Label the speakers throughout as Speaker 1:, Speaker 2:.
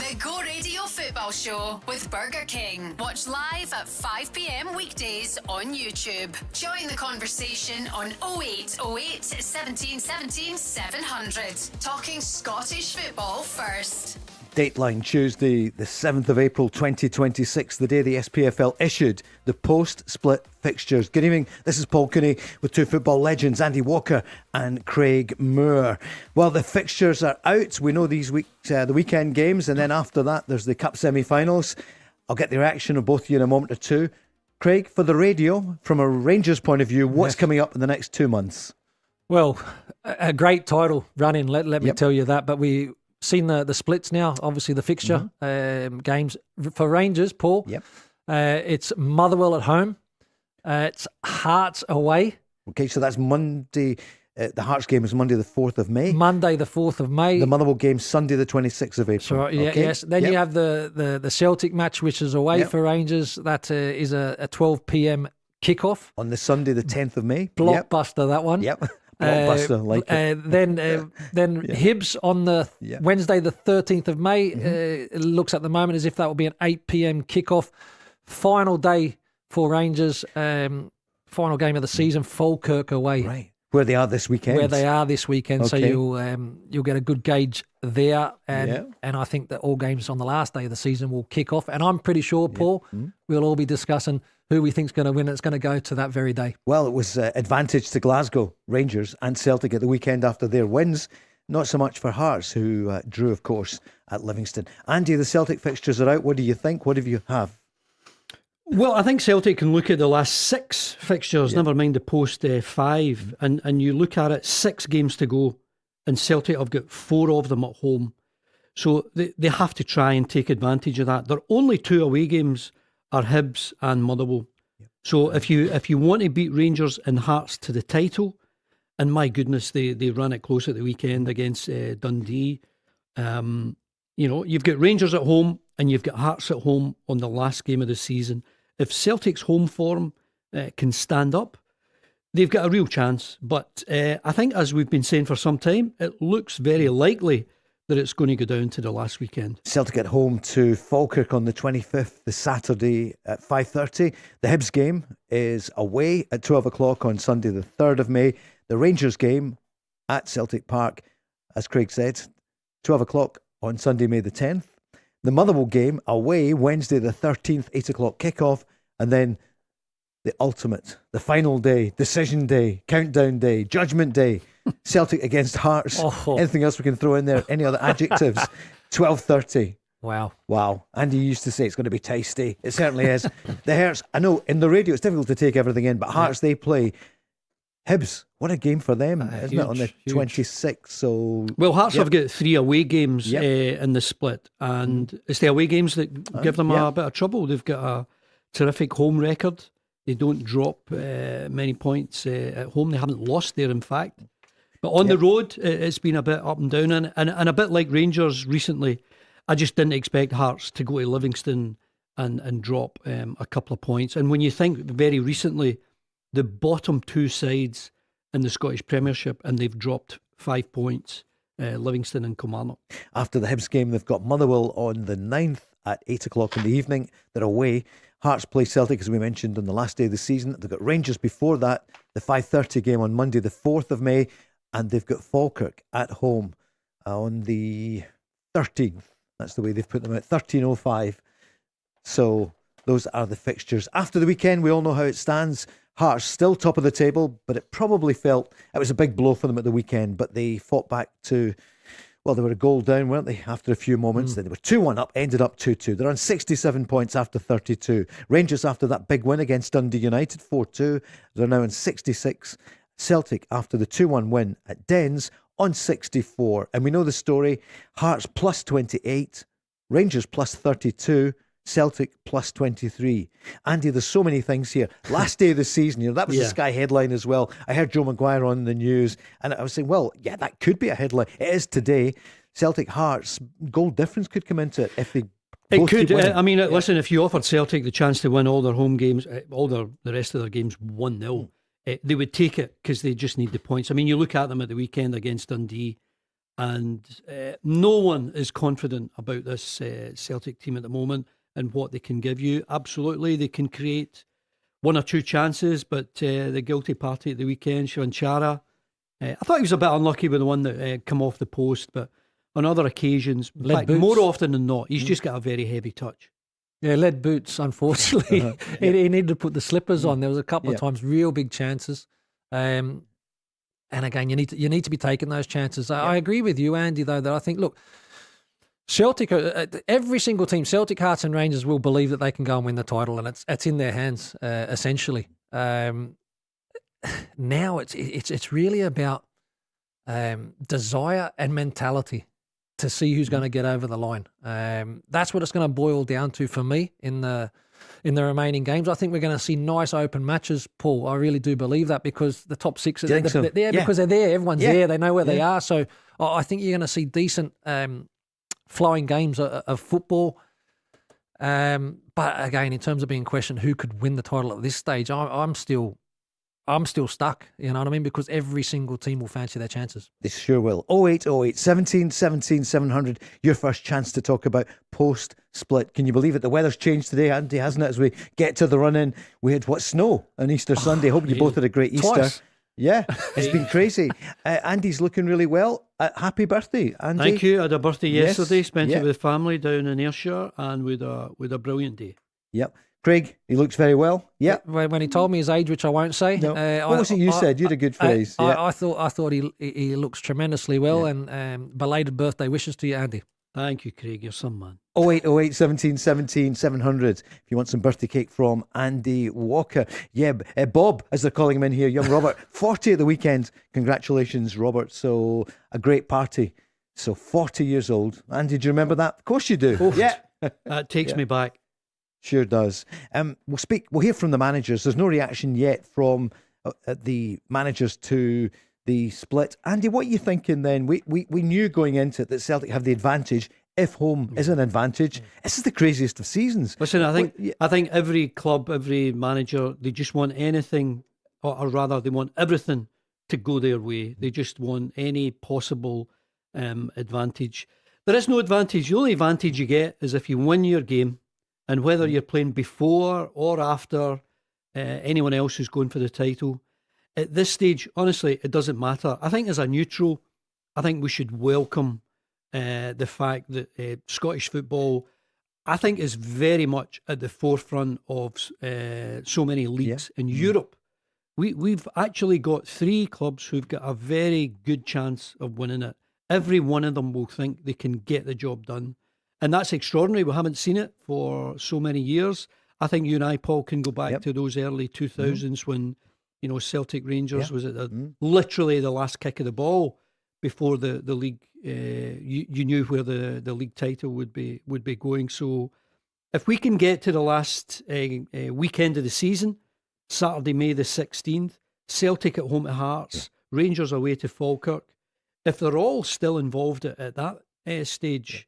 Speaker 1: The Go Radio Football Show with Burger King. Watch live at 5 p.m. weekdays on YouTube. Join the conversation on 0808 17 17 700. Talking Scottish football first.
Speaker 2: Dateline Tuesday, the 7th of April 2026, the day the SPFL issued the post-split fixtures. Good evening, this is Paul Cooney with two football legends, Andy Walker and Craig Moore. Well, the fixtures are out. We know these weeks, the weekend games, and then after that there's the Cup semi-finals. I'll get the reaction of both of you in a moment or two. Craig, for the radio, from a Rangers point of view, what's coming up in the next 2 months?
Speaker 3: Well, a great title run-in, let me tell you that, but we seen the splits now, obviously the fixture games for Rangers, Paul. It's Motherwell at home. It's Hearts away.
Speaker 2: Okay, so that's Monday. The Hearts game is Monday the 4th of May.
Speaker 3: Monday the 4th of May.
Speaker 2: The Motherwell game Sunday the 26th of April.
Speaker 3: So, yes. Then you have the Celtic match, which is away for Rangers. That is a 12 p.m. kickoff.
Speaker 2: On the Sunday the 10th of May.
Speaker 3: Blockbuster, that one.
Speaker 2: Blockbuster, like it.
Speaker 3: Then Hibs on the Wednesday the 13th of May. It looks at the moment as if that will be an 8 p.m. kickoff. Final day for Rangers. Final game of the season. Falkirk away.
Speaker 2: Right. Where they are this weekend.
Speaker 3: Okay. So you'll get a good gauge there. And I think that all games on the last day of the season will kick off. And I'm pretty sure, Paul, we'll all be discussing who we think's going to win. It's going to go to that very day.
Speaker 2: Well, it was advantage to Glasgow Rangers and Celtic at the weekend after their wins. Not so much for Hearts, who drew, of course, at Livingston. Andy, the Celtic fixtures are out. What do you think? What have you have?
Speaker 4: Well, I think Celtic can look at the last 6 fixtures, never mind the post 5, and you look at it, 6 games to go, and Celtic have got 4 of them at home. So they have to try and take advantage of that. Their only 2 away games are Hibs and Motherwell. So if you want to beat Rangers and Hearts to the title, and my goodness, they ran it close at the weekend against Dundee. You've got Rangers at home and you've got Hearts at home on the last game of the season. If Celtic's home form can stand up, they've got a real chance. But I think, as we've been saying for some time, it looks very likely that it's going to go down to the last weekend.
Speaker 2: Celtic at home to Falkirk on the 25th, the Saturday at 5:30. The Hibs game is away at 12 o'clock on Sunday the 3rd of May. The Rangers game at Celtic Park, as Craig said, 12 o'clock on Sunday, May the 10th. The Motherwell game away Wednesday the 13th, 8 o'clock kickoff. And then the ultimate, the final day, decision day, countdown day, judgment day, Celtic against Hearts. Anything else we can throw in there? Any other adjectives? 12:30. Wow. Andy used to say it's going to be tasty. It certainly is. The Hearts, I know in the radio it's difficult to take everything in, but Hearts, they play Hibs. What a game for them, isn't it, on the 26th? So,
Speaker 4: well, Hearts have got 3 away games in the split, and it's the away games that give them a bit of trouble. They've got a terrific home record. They don't drop many points at home. They haven't lost there, in fact. But on the road, it's been a bit up and down. And a bit like Rangers recently, I just didn't expect Hearts to go to Livingston and drop a couple of points. And when you think very recently, the bottom 2 sides in the Scottish Premiership, and they've dropped 5 points, Livingston and Kilmarnock.
Speaker 2: After the Hibs game, they've got Motherwell on the 9th at 8 o'clock in the evening. They're away. Hearts play Celtic, as we mentioned, on the last day of the season. They've got Rangers before that, the 5:30 game on Monday, the 4th of May, and they've got Falkirk at home on the 13th. That's the way they've put them out, 13:05. So those are the fixtures. After the weekend, we all know how it stands. Hearts still top of the table, but it probably felt it was a big blow for them at the weekend, but they fought back to... Well, they were a goal down, weren't they, after a few moments? Then they were 2-1 up, ended up 2-2. They're on 67 points after 32. Rangers, after that big win against Dundee United, 4-2, they're now on 66. Celtic, after the 2-1 win at Dens, on 64. And we know the story. Hearts plus 28, Rangers plus 32, Celtic plus 23. Andy, there's so many things here. Last day of the season, that was the Sky headline as well. I heard Joe Maguire on the news, and I was saying, well, yeah, that could be a headline. It is today. Celtic Hearts, goal difference could come into it if they...
Speaker 4: It could. Listen, if you offered Celtic the chance to win all their home games, the rest of their games 1-0, they would take it because they just need the points. I mean, you look at them at the weekend against Dundee, And no one is confident about this Celtic team at the moment and what they can give you. Absolutely, they can create one or two chances, but the guilty party at the weekend, Shavanchara, I thought he was a bit unlucky with the one that come off the post, but on other occasions, in fact, more often than not, he's just got a very heavy touch.
Speaker 3: Yeah, lead boots, unfortunately. He needed to put the slippers on. There was a couple of times, real big chances. And again, you need to be taking those chances. I agree with you, Andy, though, that I think, look, Celtic, every single team, Celtic, Hearts and Rangers will believe that they can go and win the title, and it's in their hands, essentially. Now it's really about desire and mentality to see who's going to get over the line. That's what it's going to boil down to for me in the remaining games. I think we're going to see nice open matches, Paul. I really do believe that, because the top six, because they're there. Everyone's there. They know where they are. So I think you're going to see decent flowing games of football. But again, in terms of being questioned who could win the title at this stage, I'm still stuck, you know what I mean? Because every single team will fancy their chances.
Speaker 2: They sure will. 0808 17 17 700. Your first chance to talk about post-split. Can you believe it? The weather's changed today, Andy, hasn't it? As we get to the run-in, we had snow on Easter Sunday. Hope you both had a great Easter.
Speaker 3: Twice.
Speaker 2: Yeah, it's been crazy. Andy's looking really well. Happy birthday, Andy.
Speaker 4: Thank you. I had a birthday yesterday. Spent it with family down in Ayrshire, and with a brilliant day.
Speaker 2: Yep. Craig, he looks very well. Yeah.
Speaker 3: When he told me his age, which I won't say.
Speaker 2: No. What was it you said? You had a good phrase.
Speaker 3: I thought he looks tremendously well, and belated birthday wishes to you, Andy.
Speaker 4: Thank you, Craig. You're some man.
Speaker 2: 0808 17 17 700. If you want some birthday cake from Andy Walker. Yeah, Bob, as they're calling him in here, young Robert, 40 at the weekend. Congratulations, Robert. So a great party. So 40 years old. Andy, do you remember that? Of course you do.
Speaker 4: Oh, yeah. That takes me back.
Speaker 2: Sure does. We'll hear from the managers. There's no reaction yet from the managers to the split. Andy, what are you thinking then? We knew going into it that Celtic have the advantage if home is an advantage. This is the craziest of seasons.
Speaker 4: Listen, I think every club, every manager, they just want anything, or rather they want everything to go their way. They just want any possible advantage. There is no advantage. The only advantage you get is if you win your game. And whether you're playing before or after anyone else who's going for the title, at this stage, honestly, it doesn't matter. I think as a neutral, I think we should welcome the fact that Scottish football, I think, is very much at the forefront of so many leagues in Europe. We've actually got 3 clubs who've got a very good chance of winning it. Every one of them will think they can get the job done. And that's extraordinary. We haven't seen it for so many years. I think you and I, Paul, can go back to those early 2000s when, Celtic Rangers was at literally the last kick of the ball before the league. You knew where the league title would be going. So if we can get to the last weekend of the season, Saturday, May the 16th, Celtic at home to Hearts, Rangers away to Falkirk, if they're all still involved at that stage,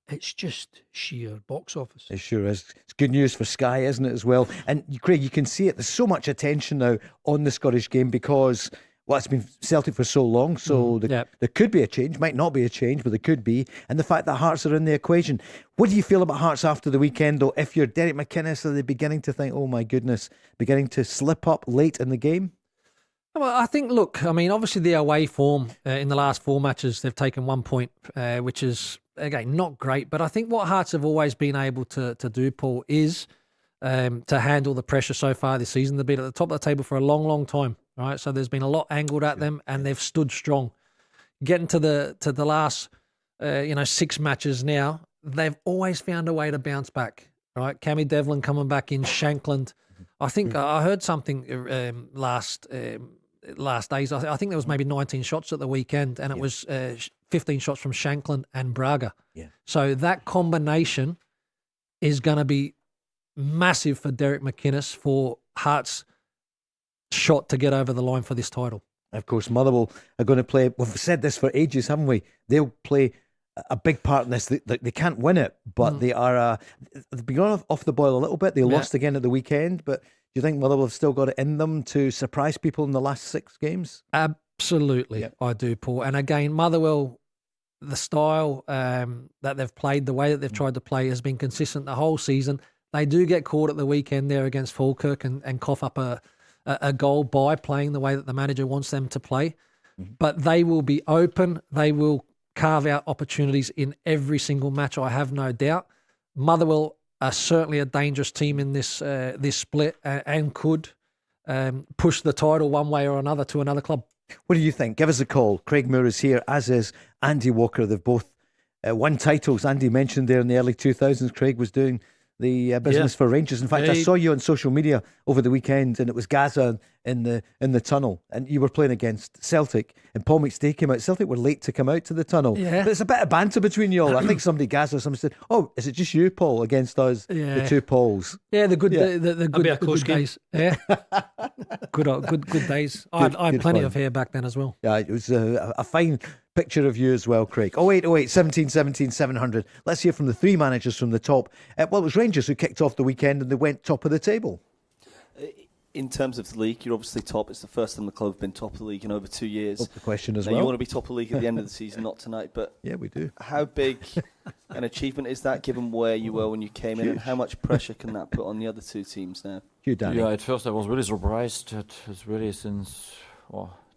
Speaker 4: it's just sheer box office.
Speaker 2: It sure is. It's good news for Sky, isn't it, as well? And Craig, you can see it. There's so much attention now on the Scottish game because, it's been Celtic for so long. So there could be a change. Might not be a change, but there could be. And the fact that Hearts are in the equation. What do you feel about Hearts after the weekend, though? If you're Derek McInnes, are they beginning to think, oh my goodness, beginning to slip up late in the game?
Speaker 3: Well, I think, obviously the away form in the last 4 matches, they've taken 1 point, which is, again, not great. But I think what Hearts have always been able to do, Paul, is to handle the pressure so far this season. They've been at the top of the table for a long, long time, right? So there's been a lot angled at them, and they've stood strong. Getting to the last, 6 matches now, they've always found a way to bounce back, right? Cammy Devlin coming back in, Shankland. I think I heard something last days. I think there was maybe 19 shots at the weekend, and it was 15 shots from Shankland and Braga. Yeah. So that combination is going to be massive for Derek McInnes, for Hearts' shot to get over the line for this title.
Speaker 2: Of course, Motherwell are going to play. We've said this for ages, haven't we? They'll play a big part in this. They can't win it, but they are. They've been off the boil a little bit. They lost again at the weekend, but do you think Motherwell have still got it in them to surprise people in the last 6 games?
Speaker 3: Absolutely, I do, Paul. And again, Motherwell, the style that they've played, the way that they've tried to play has been consistent the whole season. They do get caught at the weekend there against Falkirk and cough up a goal by playing the way that the manager wants them to play. But they will be open. They will carve out opportunities in every single match, I have no doubt. Motherwell are certainly a dangerous team in this split and could push the title one way or another to another club.
Speaker 2: What do you think? Give us a call. Craig Moore is here, as is Andy Walker. They've both won titles. Andy mentioned there in the early 2000s, Craig was doing the business for Rangers. In fact, I saw you on social media over the weekend, and it was Gaza in the tunnel, and you were playing against Celtic, and Paul McStay came out. Celtic were late to come out to the tunnel. But there's a bit of banter between you all. I think somebody said, "Oh, is it just you, Paul, against us, the two Pauls?"
Speaker 3: Yeah, the good good days. Yeah, good days. I had plenty of hair back then as well.
Speaker 2: Yeah, it was a fine picture of you as well, Craig. 0808 17 17 700. Let's hear from the three managers from the top. Well, it was Rangers who kicked off the weekend, and they went top of the table.
Speaker 5: In terms of the league, you're obviously top. It's the first time the club have been top of the league in over 2 years.
Speaker 2: Up the question as
Speaker 5: now,
Speaker 2: well.
Speaker 5: You want to be top of the league at the end of the season, not tonight. But
Speaker 2: yeah, we do.
Speaker 5: How big an achievement is that, given where you were when you came in, and how much pressure can that put on the other two teams now?
Speaker 2: You, Danny.
Speaker 6: Yeah, at first I was really surprised. It's really since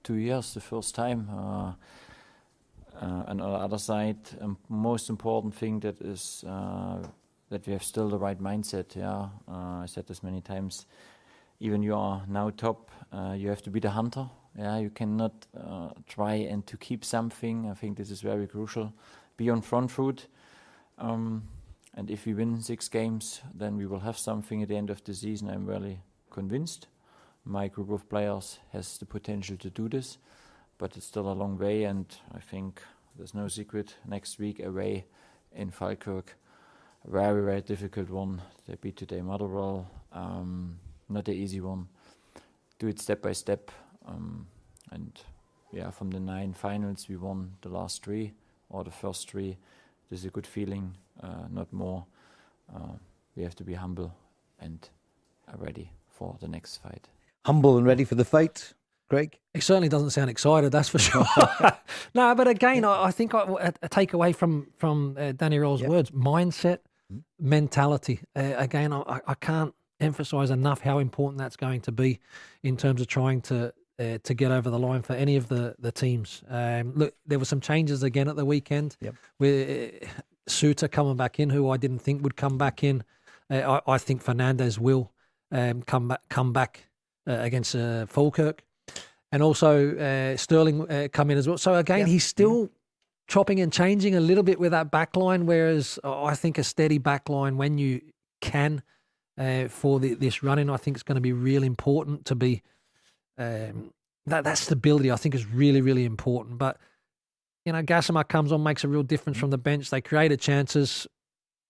Speaker 6: 2 years the first time. And on the other side, most important thing that is that we have still the right mindset. Yeah, I said this many times. Even you are now top, you have to be the hunter. Yeah, you cannot try and to keep something. I think this is very crucial. Be on front foot, and if we win 6 games, then we will have something at the end of the season. I'm really convinced. My group of players has the potential to do this, but it's still a long way. And I think there's no secret. Next week away in Falkirk, very, very difficult one. They beat today Motherwell. Not an easy one. Do it step by step. And yeah, from the 9 finals, we won the last 3 or the first 3. This is a good feeling, not more. We have to be humble and ready for the next fight.
Speaker 2: Humble and ready for the fight, Craig?
Speaker 3: He certainly doesn't sound excited, that's for sure. No, but again, I think a takeaway from Danny Roll's words, mindset, mentality. Again, I can't emphasise enough how important that's going to be in terms of trying to get over the line for any of the teams. Look, there were some changes again at the weekend. With Suter coming back in, who I didn't think would come back in. I think Fernandez will come back against Falkirk, and also Sterling come in as well. So again, he's still chopping and changing a little bit with that back line, whereas I think a steady back line when you can. For this running, I think it's going to be really important to be that stability. I think is really, really important. But Gassama comes on, makes a real difference from the bench. They created chances.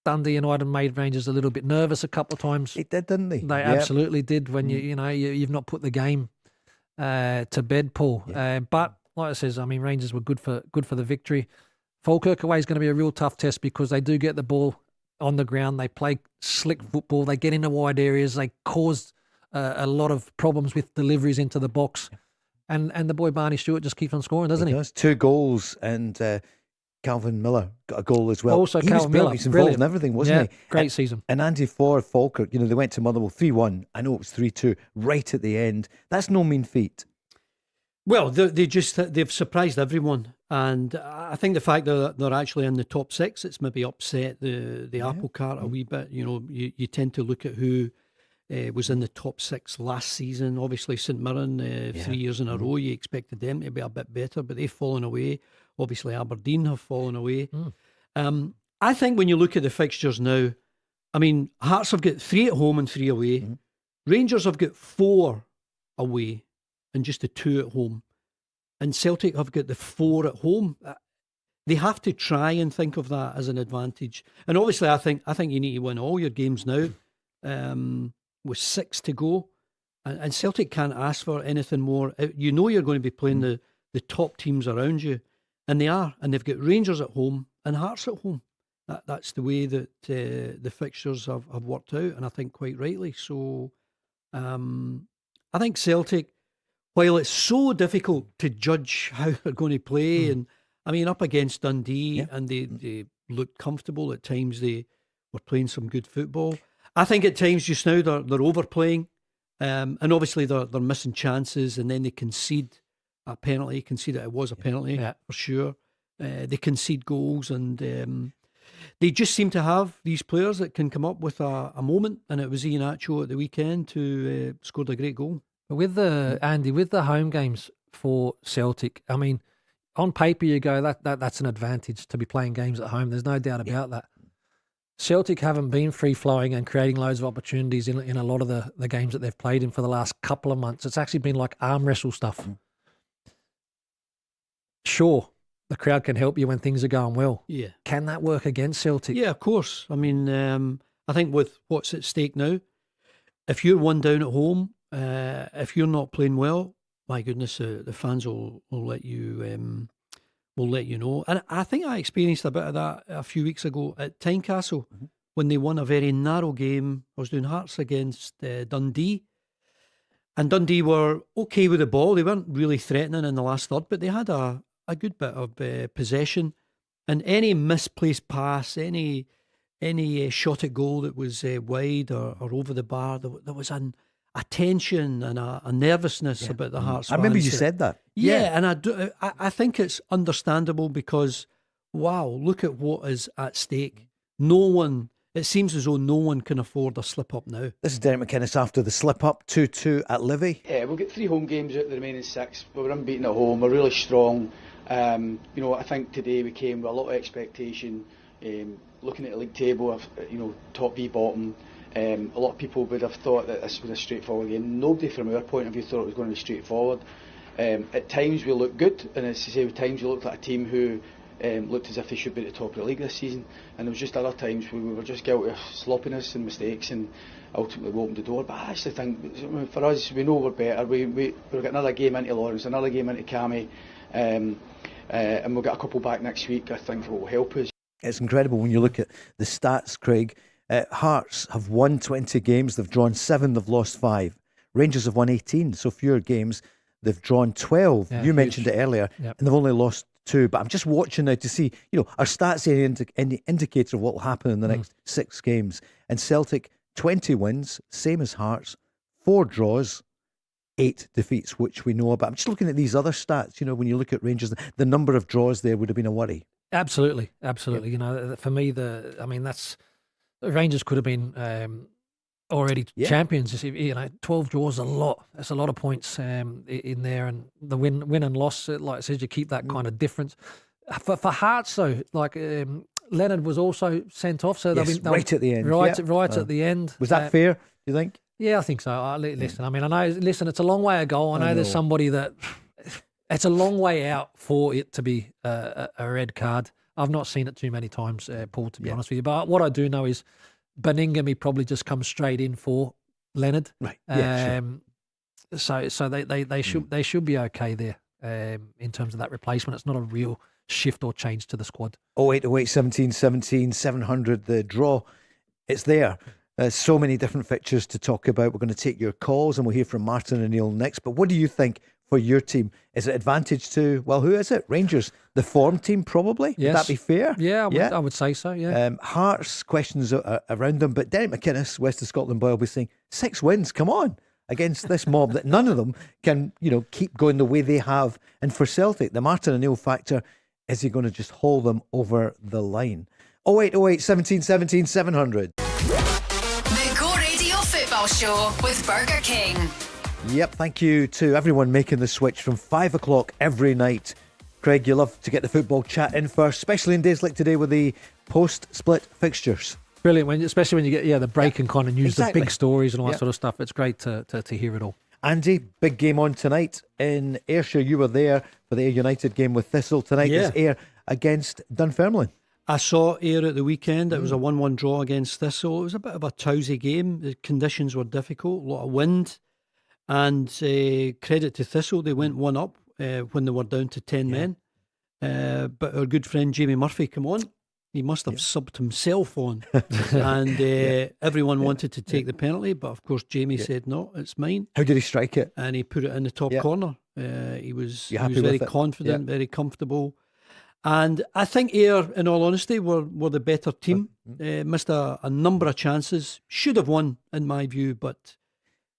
Speaker 3: Dundee United made Rangers a little bit nervous a couple of times.
Speaker 2: It did, didn't they?
Speaker 3: They absolutely did. When you've not put the game to bed, Paul. But like I says, I mean, Rangers were good for the victory. Falkirk away is going to be a real tough test because they do get the ball on the ground. They play slick football. They get into wide areas. They cause a lot of problems with deliveries into the box. And the boy Barney Stewart just keeps on scoring, doesn't he?
Speaker 2: He does. 2 goals, and Calvin Miller got a goal as well.
Speaker 3: Also, Calvin Miller.
Speaker 2: He's involved in everything, wasn't he?
Speaker 3: Great season.
Speaker 2: And Andy for Falkirk, they went to Motherwell 3-1. I know it was 3-2 right at the end. That's no mean feat.
Speaker 4: Well, they've surprised everyone, and I think the fact that they're actually in the top 6, it's maybe upset the apple cart a wee bit. You tend to look at who was in the top 6 last season. Obviously, St Mirren 3 years in a row. You expected them to be a bit better, but they've fallen away. Obviously, Aberdeen have fallen away. I think when you look at the fixtures now, I mean, Hearts have got 3 at home and 3 away. Rangers have got 4 away and just the 2 at home. And Celtic have got the 4 at home. They have to try and think of that as an advantage. And obviously, I think you need to win all your games now. With 6 to go, and Celtic can't ask for anything more. You're going to be playing the top teams around you, and they are. And they've got Rangers at home and Hearts at home. That's the way that the fixtures have worked out, and I think quite rightly. So I think Celtic, while it's so difficult to judge how they're going to play, and I mean, up against Dundee, and they looked comfortable at times. They were playing some good football. I think at times just now they're overplaying, and obviously they're missing chances, and then they concede a penalty. Concede it was a penalty for sure. They concede goals, and they just seem to have these players that can come up with a moment, and it was Ian Nacho at the weekend who scored a great goal.
Speaker 3: With the home games for Celtic, I mean, on paper you go that's an advantage to be playing games at home. There's no doubt about that. Celtic haven't been free-flowing and creating loads of opportunities in a lot of the games that they've played in for the last couple of months. It's actually been like arm wrestle stuff. Sure, the crowd can help you when things are going well.
Speaker 4: Yeah.
Speaker 3: Can that work against Celtic?
Speaker 4: Yeah, of course. I mean, I think with what's at stake now, if you're one down at home, if you're not playing well, my goodness, the fans will let you know. And I think I experienced a bit of that a few weeks ago at Tynecastle when they won a very narrow game. I was doing Hearts against Dundee, and Dundee were okay with the ball. They weren't really threatening in the last third, but they had a good bit of possession. And any misplaced pass, any shot at goal that was wide or over the bar, there was a tension and a nervousness about the Hearts.
Speaker 2: I remember you
Speaker 4: fans.
Speaker 2: said that.
Speaker 4: Yeah, and I think it's understandable because, wow, look at what is at stake. It seems as though no one can afford a slip-up now.
Speaker 2: This is Derek McInnes after the slip-up, 2-2 at Livy.
Speaker 7: Yeah, we've got 3 home games out of the remaining 6. But we're unbeaten at home. We're really strong. I think today we came with a lot of expectation. Looking at the league table, top v bottom. A lot of people would have thought that this was a straightforward game. Nobody from our point of view thought it was going to be straightforward. At times we looked good, and as I say, at times we looked like a team who looked as if they should be at the top of the league this season. And there was just other times where we were just guilty of sloppiness and mistakes, and ultimately we opened the door. But I actually think for us, we know we're better. We've got another game into Lawrence, another game into Cammy, and we'll get a couple back next week. I think it will help us.
Speaker 2: It's incredible when you look at the stats, Craig. Hearts have won 20 games, they've drawn 7, they've lost 5. Rangers have won 18, so fewer games. They've drawn 12. You mentioned it earlier, and they've only lost 2. But I'm just watching now to see, our stats are any indicator of what will happen in the next 6 games. And Celtic, 20 wins, same as Hearts, 4 draws, 8 defeats, which we know about. I'm just looking at these other stats. When you look at Rangers, the number of draws there would have been a worry.
Speaker 3: Absolutely. For me, that's. Rangers could have been already champions. 12 draws is a lot. That's a lot of points in there, and the win and loss, like I said, you keep that kind of difference. For Hearts, though, Leonard was also sent off, so
Speaker 2: right at the end.
Speaker 3: At the end.
Speaker 2: Was that fair? Do you think?
Speaker 3: Yeah, I think so. Listen, I know. Listen, it's a long way to go. I know there's somebody that it's a long way out for it to be a red card. I've not seen it too many times, Paul, to be honest with you. But what I do know is Benningham, he probably just comes straight in for Leonard.
Speaker 2: Right. Yeah,
Speaker 3: sure. So they should be okay there in terms of that replacement. It's not a real shift or change to the squad.
Speaker 2: 0808 17 17 700, the draw. It's there. So many different fixtures to talk about. We're going to take your calls and we'll hear from Martin and Neil next. But what do you think for your team? Is it advantage to, who is it? Rangers, the form team probably?
Speaker 3: Yes.
Speaker 2: Would that be fair?
Speaker 3: Yeah, I would say so, yeah.
Speaker 2: Hearts, questions around them, but Derek McInnes, West of Scotland boy, will be saying, 6 wins, come on, against this mob that none of them can, keep going the way they have. And for Celtic, the Martin and Neil factor, is he going to just haul them over the line? 0808 17 17 700.
Speaker 1: The Go Radio Football Show with Burger King.
Speaker 2: Yep, thank you to everyone making the switch from 5 o'clock every night. Craig, you love to get the football chat in first, especially in days like today with the post-split fixtures.
Speaker 3: Brilliant, especially when you get the break and kind of news, the big stories and all that sort of stuff. It's great to hear it all.
Speaker 2: Andy, big game on tonight in Ayrshire. You were there for the Ayr United game with Thistle. Tonight is Ayr against Dunfermline.
Speaker 4: I saw Ayr at the weekend. It was a 1-1 draw against Thistle. It was a bit of a tousy game. The conditions were difficult, a lot of wind. And credit to Thistle, they went 1 up when they were down to 10 men. But our good friend Jamie Murphy come on. He must have subbed himself on. And everyone wanted to take the penalty, but of course Jamie said, no, it's mine.
Speaker 2: How did he strike it?
Speaker 4: And he put it in the top corner. He was
Speaker 2: very
Speaker 4: confident, very comfortable. And I think Ayr, in all honesty, were the better team. Missed a number of chances. Should have won, in my view, but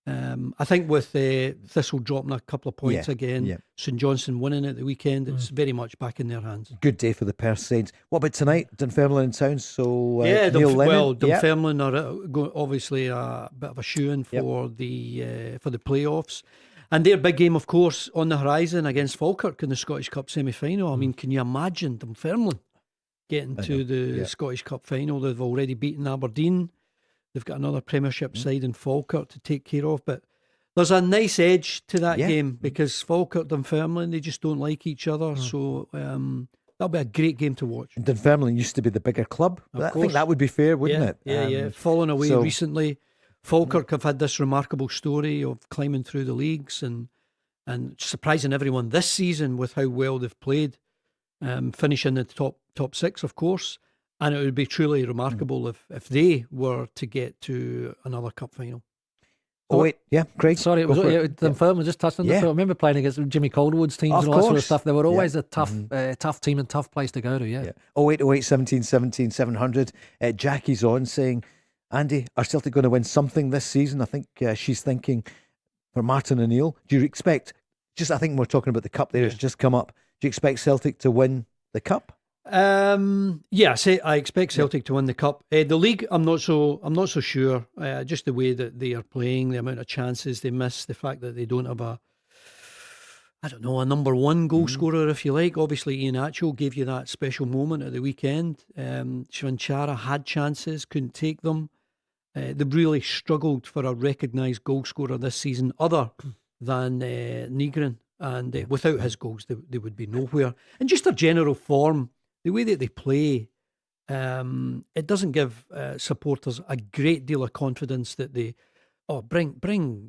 Speaker 4: I think with Thistle dropping a couple of points again, St Johnstone winning at the weekend, it's very much back in their hands.
Speaker 2: Good day for the Perth Saints. What about tonight? Dunfermline in town, so Neil Lennon.
Speaker 4: Dunfermline are obviously a bit of a shoe-in for the playoffs. And their big game, of course, on the horizon against Falkirk in the Scottish Cup semi-final. I mean, can you imagine Dunfermline getting to the Scottish Cup final? They've already beaten Aberdeen. They've got another Premiership side in Falkirk to take care of. But there's a nice edge to that game because Falkirk, Dunfermline, they just don't like each other. So that'll be a great game to watch.
Speaker 2: And Dunfermline used to be the bigger club. I think that would be fair, wouldn't it?
Speaker 4: Yeah. Fallen away recently. Falkirk have had this remarkable story of climbing through the leagues and surprising everyone this season with how well they've played, finishing the top six, of course. And it would be truly remarkable if they were to get to another cup final.
Speaker 2: Oh, wait, Craig.
Speaker 3: Sorry, it was Dunfermline just touched on the I remember playing against Jimmy Calderwood's teams and all that sort of stuff. They were always a tough team and tough place to go to,
Speaker 2: 08, 17, 17, 700. Jackie's on saying, Andy, are Celtic going to win something this season? I think she's thinking for Martin O'Neill. Do you expect, I think we're talking about the cup there, it's just come up. Do you expect Celtic to win the cup?
Speaker 4: I expect Celtic to win the cup. The league, I'm not so sure. Just the way that they are playing, the amount of chances they miss, the fact that they don't have a number one goal scorer, if you like. Obviously, Ian Nacho gave you that special moment at the weekend. Shvanchara had chances, couldn't take them. They've really struggled for a recognised goal scorer this season, other than Nygren. And without his goals, they would be nowhere. And just their general form, the way that they play, it doesn't give supporters a great deal of confidence that they bring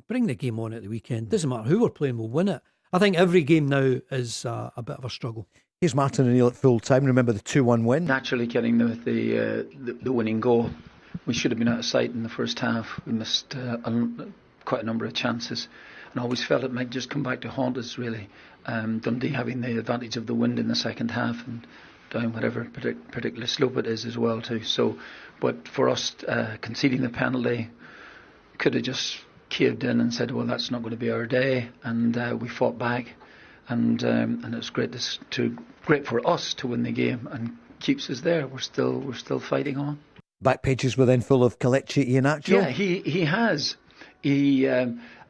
Speaker 4: the game on at the weekend. Doesn't matter who we're playing, we'll win it. I think every game now is a bit of a struggle.
Speaker 2: Here's Martin O'Neill at full time. Remember the 2-1 win?
Speaker 7: Naturally getting the winning goal. We should have been out of sight in the first half. We missed quite a number of chances. And I always felt it might just come back to haunt us, really. Dundee having the advantage of the wind in the second half and down whatever particular slope it is as well too. So, but for us conceding the penalty, could have just caved in and said, well, that's not going to be our day. And we fought back, and it's great great for us to win the game and keeps us there. We're still fighting on.
Speaker 2: Back pages were then full of Kelechi Iheanacho.
Speaker 7: Yeah, he has.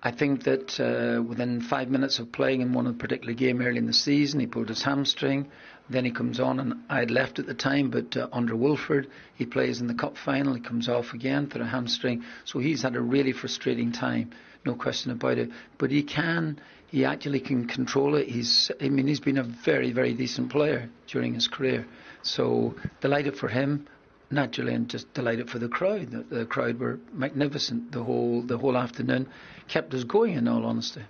Speaker 7: I think that within 5 minutes of playing in one particular game early in the season, he pulled his hamstring. Then he comes on, and I had left at the time, but under Wolford, he plays in the cup final. He comes off again for a hamstring. So he's had a really frustrating time, no question about it. But he actually can control it. He's been a very, very decent player during his career. So delighted for him. Naturally, and just delighted for the crowd. The crowd were magnificent the whole afternoon. Kept us going, in all honesty.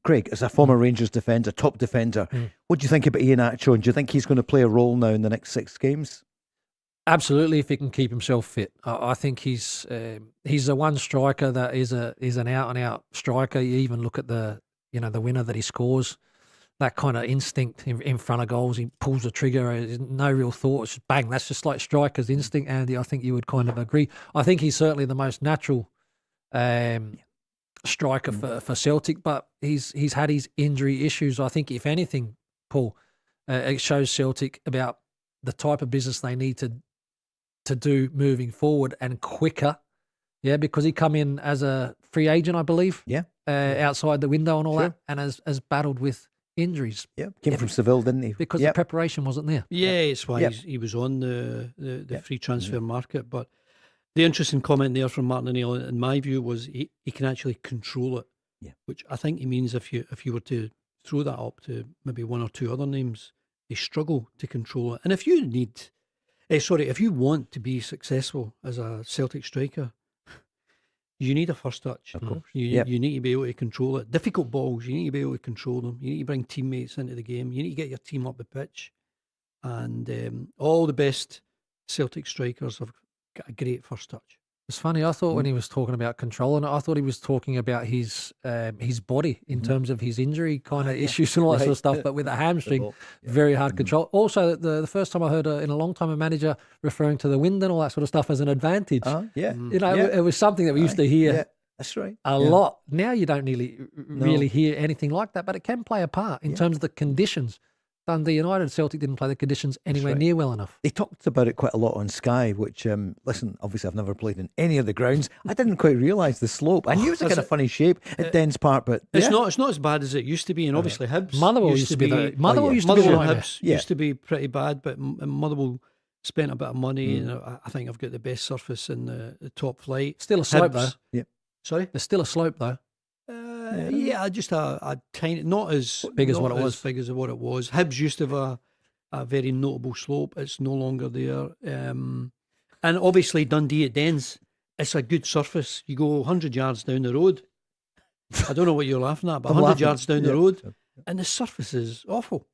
Speaker 2: Craig, as a former Rangers defender, top defender, what do you think about Iheanacho? And do you think he's going to play a role now in the next 6 games?
Speaker 3: Absolutely, if he can keep himself fit. I think he's the one striker that is an out and out striker. You even look at the winner that he scores. That kind of instinct in front of goals. He pulls the trigger. No real thought. It's just bang. That's just like striker's instinct, Andy. I think you would kind of agree. I think he's certainly the most natural striker for Celtic, but he's had his injury issues. I think, if anything, Paul, it shows Celtic about the type of business they need to do moving forward and quicker. Yeah, because he come in as a free agent, I believe. Yeah, outside the window and all that, and has battled with injuries.
Speaker 2: Came from Seville, didn't he?
Speaker 3: Because the preparation wasn't there.
Speaker 4: Yeah, it's why he was on the free transfer market. But the interesting comment there from Martin O'Neill, in my view, was he can actually control it. Yeah, which I think he means if you were to throw that up to maybe one or two other names, they struggle to control it. And if you want to be successful as a Celtic striker, you need a first touch. Of course. You need to be able to control it. Difficult balls, you need to be able to control them. You need to bring teammates into the game. You need to get your team up the pitch. And all the best Celtic strikers have got a great first touch.
Speaker 3: It's funny. I thought when he was talking about controlling it, I thought he was talking about his body in terms of his injury kind of issues and all that sort of stuff. But with a hamstring, very hard control. Also, the first time I heard in a long time a manager referring to the wind and all that sort of stuff as an advantage. It was something that we used to hear.
Speaker 2: Yeah, that's right.
Speaker 3: A lot. Now you don't really hear anything like that, but it can play a part in terms of the conditions. Dundee United, Celtic didn't play the conditions anywhere near well enough.
Speaker 2: They talked about it quite a lot on Sky, which, listen, obviously I've never played in any of the grounds. I didn't quite realise the slope. I knew it was a kind of funny shape at Dens Park, but
Speaker 4: it's not as bad as it used to be, and obviously Hibs.
Speaker 3: Motherwell used to be Motherwell used to
Speaker 4: be pretty bad, but Motherwell spent a bit of money, and I think I've got the best surface in the top flight.
Speaker 3: Still a slope though.
Speaker 2: Yeah.
Speaker 4: Sorry?
Speaker 3: There's still a slope though.
Speaker 4: Just a tiny, not as
Speaker 3: big as what it was.
Speaker 4: Big as what it was. Hibs used to have a very notable slope. It's no longer there. And obviously Dundee at Dens, it's a good surface. You go 100 yards down the road. I don't know what you're laughing at, but 100 yards down the road, and the surface is awful.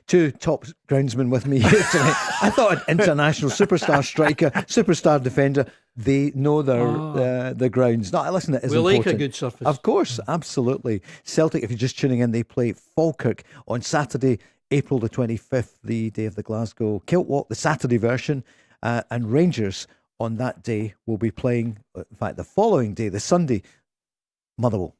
Speaker 2: Two top groundsmen with me here tonight. I thought an international superstar striker, superstar defender. They know their grounds. No, listen, it is important.
Speaker 4: Like a good surface.
Speaker 2: Of course, absolutely. Celtic, if you're just tuning in, they play Falkirk on Saturday, April the 25th, the day of the Glasgow Kilt Walk, the Saturday version, and Rangers on that day will be playing, in fact, the following day, the Sunday, Motherwell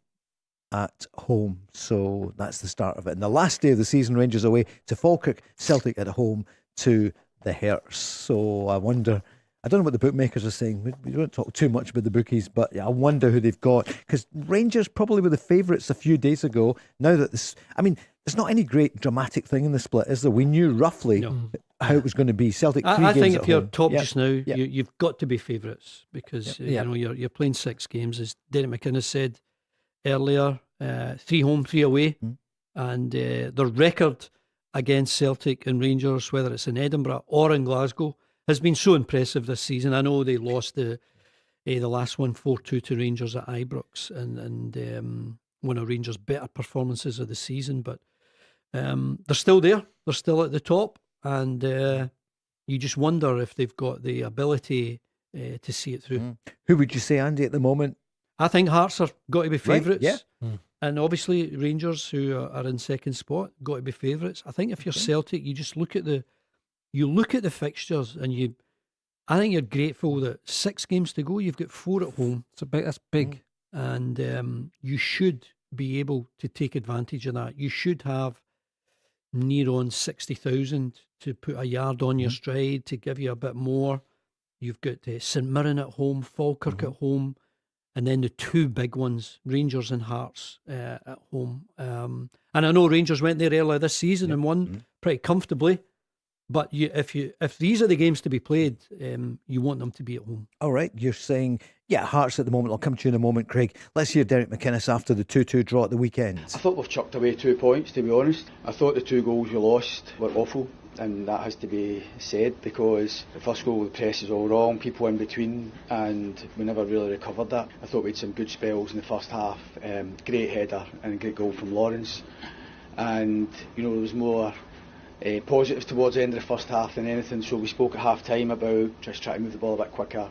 Speaker 2: at home. So that's the start of it. And the last day of the season, Rangers away to Falkirk, Celtic at home to the Herts. So I wonder, I don't know what the bookmakers are saying. We don't talk too much about the bookies, but I wonder who they've got. Because Rangers probably were the favourites a few days ago. Now that this, there's not any great dramatic thing in the split, is there? We knew roughly how it was going to be. Celtic,
Speaker 4: I think if you're top just now, you've got to be favourites because you're playing 6 games, as Derek McInnes said earlier, 3 home, 3 away, and their record against Celtic and Rangers, whether it's in Edinburgh or in Glasgow, has been so impressive this season. I know they lost the last one 4-2 to Rangers at Ibrox, and one of Rangers' better performances of the season, but they're still there. They're still at the top, and you just wonder if they've got the ability to see it through.
Speaker 2: Who would you say, Andy, at the moment?
Speaker 4: I think Hearts are got to be favourites.
Speaker 2: Right, yeah.
Speaker 4: And obviously Rangers, who are in second spot, got to be favourites. I think if you're Celtic, you just look at the fixtures, and I think you're grateful that 6 games to go, you've got 4 at home.
Speaker 3: That's big.
Speaker 4: And you should be able to take advantage of that. You should have near on 60,000 to put a yard on your stride, to give you a bit more. You've got St Mirren at home, Falkirk at home, and then the 2 big ones, Rangers and Hearts at home. And I know Rangers went there earlier this season and won pretty comfortably. But if these are the games to be played, you want them to be at home.
Speaker 2: All right, you're saying, Hearts at the moment. I'll come to you in a moment, Craig. Let's hear Derek McInnes after the 2-2 draw at the weekend.
Speaker 7: I thought we've chucked away 2 points, to be honest. I thought the 2 goals we lost were awful, and that has to be said, because the first goal, the press is all wrong, people in between, and we never really recovered that. I thought we had some good spells in the first half, great header and a great goal from Lawrence, and there was more positives towards the end of the first half than anything. So we spoke at half time about just trying to move the ball a bit quicker.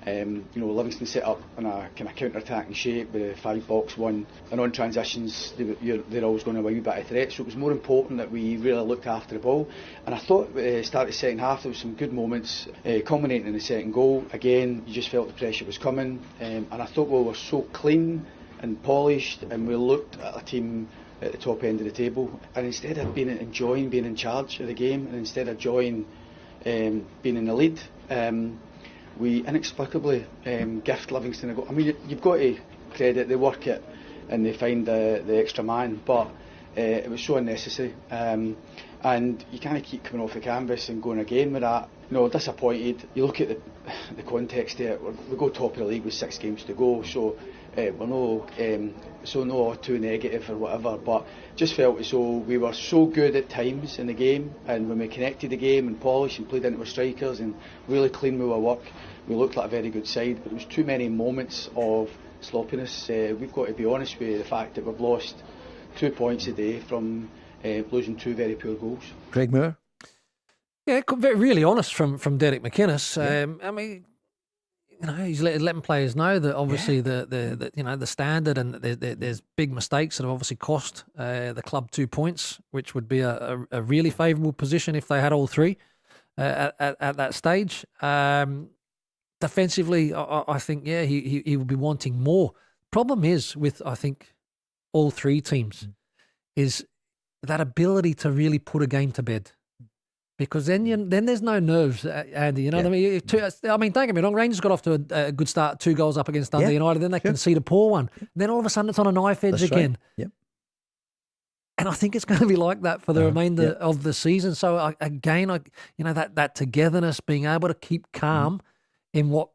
Speaker 7: Livingston set up in a kind of counter-attacking shape with a 5-box-1, and on transitions they're always going to have a wee bit of threat, so it was more important that we really looked after the ball. And I thought at the start of the second half there was some good moments, culminating in the second goal. Again, you just felt the pressure was coming, and I thought we were so clean and polished, and we looked at a team at the top end of the table, and instead of enjoying being in charge of the game, and instead of enjoying being in the lead, we inexplicably gift Livingston a goal. You've got to credit they work it and they find the extra man, but it was so unnecessary, and you can't keep coming off the canvas and going again with that. Disappointed. You look at the context here. We go top of the league with 6 games to go, so we're no too negative or whatever, but just felt as though we were so good at times in the game, and when we connected the game and polished and played into our strikers and really clean with our work, we looked like a very good side. But there was too many moments of sloppiness. We've got to be honest with the fact that we've lost 2 points a day from losing 2 very poor goals.
Speaker 2: Craig Moore?
Speaker 3: Yeah, really honest from Derek McInnes. he's letting players know that obviously the standard and there's big mistakes that have obviously cost the club 2 points, which would be a really favourable position if they had all three at that stage. Defensively, I think he would be wanting more. Problem is with I think all three teams is that ability to really put a game to bed. Because then there's no nerves, Andy. You know what I mean? Don't get me wrong. Rangers got off to a good start, 2 goals up against Dundee United. Then they concede a poor one. Then all of a sudden it's on a knife edge again. Right. Yep. And I think it's going to be like that for the remainder of the season. So again, that togetherness, being able to keep calm in what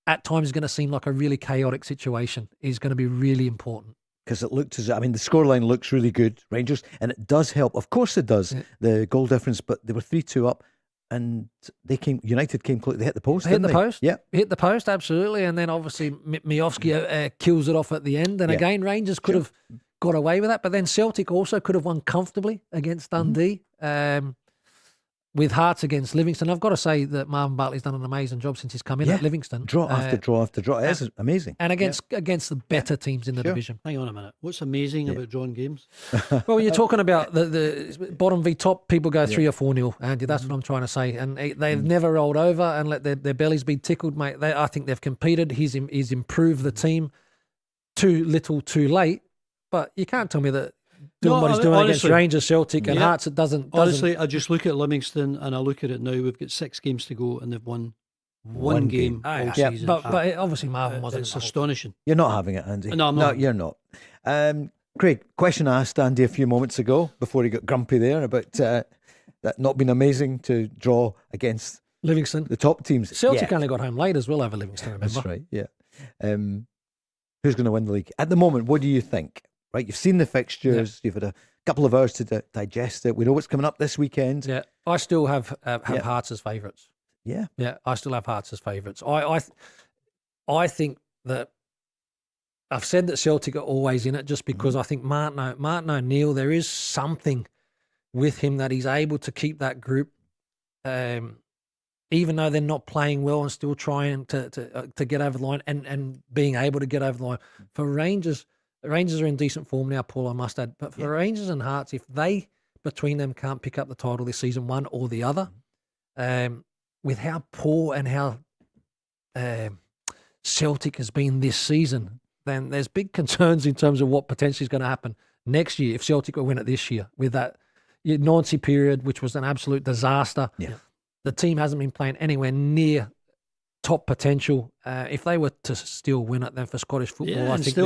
Speaker 3: at times is going to seem like a really chaotic situation is going to be really important.
Speaker 2: Because it looked the scoreline looks really good, Rangers, and it does help. Of course it does, the goal difference, but they were 3-2 up and United came close. They hit the post,
Speaker 3: hit the post, absolutely. And then obviously Miofsky kills it off at the end. And again, Rangers could have got away with that, but then Celtic also could have won comfortably against Dundee. With Hearts against Livingston. I've got to say that Marvin Bartley's done an amazing job since he's come in at Livingston.
Speaker 2: Draw after draw after draw. It's amazing.
Speaker 3: And against the better teams in the division.
Speaker 4: Hang on a minute. What's amazing about drawing games?
Speaker 3: Well, you're talking about the bottom v top, people go 3 or 4-0, Andy. That's what I'm trying to say. And they've never rolled over and let their bellies be tickled, mate. I think they've competed. He's improved the team. Too little, too late. But you can't tell me that what he's doing against Rangers, Celtic and Hearts, it doesn't.
Speaker 4: Honestly, I just look at Livingston and I look at it now. We've got 6 games to go and they've won one game all season.
Speaker 3: But obviously Marvin wasn't.
Speaker 4: It's astonishing.
Speaker 2: You're not having it, Andy.
Speaker 4: No, I'm not.
Speaker 2: No, you're not. Craig, question I asked Andy a few moments ago before he got grumpy there about that not being amazing to draw against
Speaker 3: Livingston,
Speaker 2: the top teams.
Speaker 3: Celtic only got home late as well over Livingston, remember?
Speaker 2: That's right, yeah. Who's going to win the league? At the moment, what do you think? Right, you've seen the fixtures. You've had a couple of hours to digest it. We know what's coming up this weekend.
Speaker 3: Yeah, I still have Hearts as favourites.
Speaker 2: Yeah,
Speaker 3: I still have Hearts as favourites. I think that I've said that Celtic are always in it just because I think Martin O'Neill, there is something with him that he's able to keep that group, even though they're not playing well and still trying to get over the line and being able to get over the line. For Rangers are in decent form now, Paul, I must add. But for Rangers and Hearts, if they, between them, can't pick up the title this season, one or the other, with how poor and how Celtic has been this season, then there's big concerns in terms of what potentially is going to happen next year if Celtic will win it this year with that Nancy period, which was an absolute disaster. Yeah. The team hasn't been playing anywhere near top potential. If they were to still win it, then for Scottish football, I think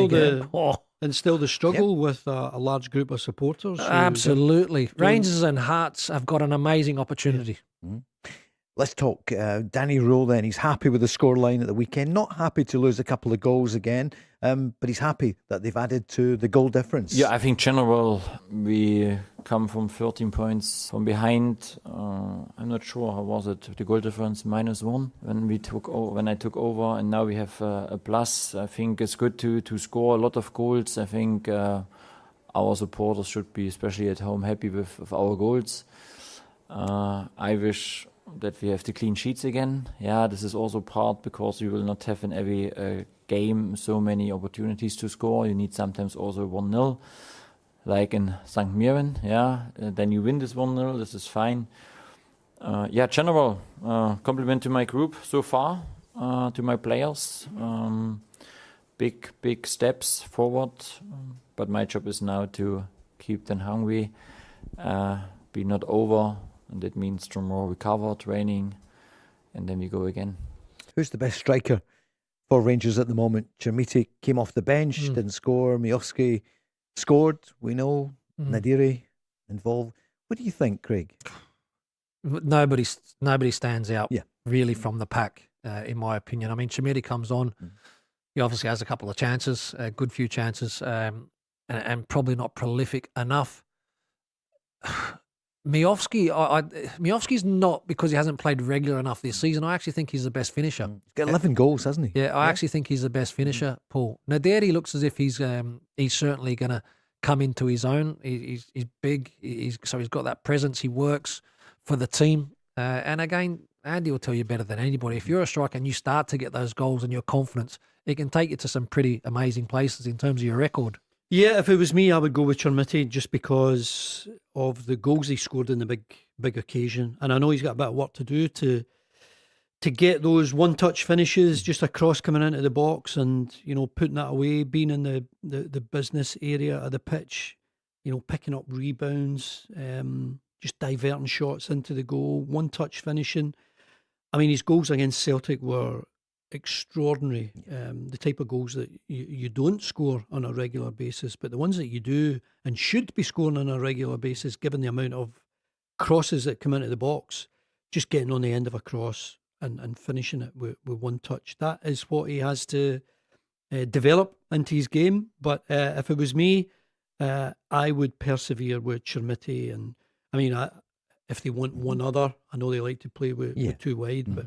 Speaker 4: and still the struggle with a large group of supporters.
Speaker 3: Absolutely. Rangers and Hearts have got an amazing opportunity.
Speaker 2: Yeah. Mm-hmm. Let's talk Danny Rule then. He's happy with the scoreline at the weekend. Not happy to lose a couple of goals again, but he's happy that they've added to the goal difference.
Speaker 6: Yeah, I think general we come from 13 points from behind. I'm not sure how was it. The goal difference -1 when I took over, and now we have a plus. I think it's good to score a lot of goals. I think our supporters should be, especially at home, happy with our goals. I wish that we have the clean sheets again. Yeah, this is also part because you will not have in every game so many opportunities to score. You need sometimes also 1-0, like in St. Mirren. Yeah, then you win this 1-0. This is fine. General compliment to my group so far, to my players. Big steps forward, but my job is now to keep them hungry, be not over. And that means tomorrow recover, training, and then we go again.
Speaker 2: Who's the best striker for Rangers at the moment? Chermiti came off the bench, didn't score. Miofsky scored. We know Nadiri involved. What do you think, Craig?
Speaker 3: Nobody stands out really from the pack, in my opinion. I mean, Chermiti comes on. He obviously has a couple of chances, a good few chances, and probably not prolific enough. Miofsky's not because he hasn't played regular enough this season. I actually think he's the best finisher.
Speaker 2: He's got 11 goals, hasn't he?
Speaker 3: Yeah, I actually think he's the best finisher, Paul. Naderi looks as if he's certainly going to come into his own. He's big, so he's got that presence. He works for the team. And again, Andy will tell you better than anybody. If you're a striker and you start to get those goals and your confidence, it can take you to some pretty amazing places in terms of your record.
Speaker 4: Yeah, if it was me, I would go with Chermiti just because of the goals he scored in the big occasion. And I know he's got a bit of work to do to get those one-touch finishes, just a cross coming into the box and, putting that away, being in the business area of the pitch, picking up rebounds, just diverting shots into the goal, one-touch finishing. I mean, his goals against Celtic were extraordinary. The type of goals that you don't score on a regular basis, but the ones that you do and should be scoring on a regular basis, given the amount of crosses that come into the box, just getting on the end of a cross and finishing it with one touch. That is what he has to develop into his game. But if it was me, I would persevere with Chermiti. And I mean, if they want one other, I know they like to play with two wide, but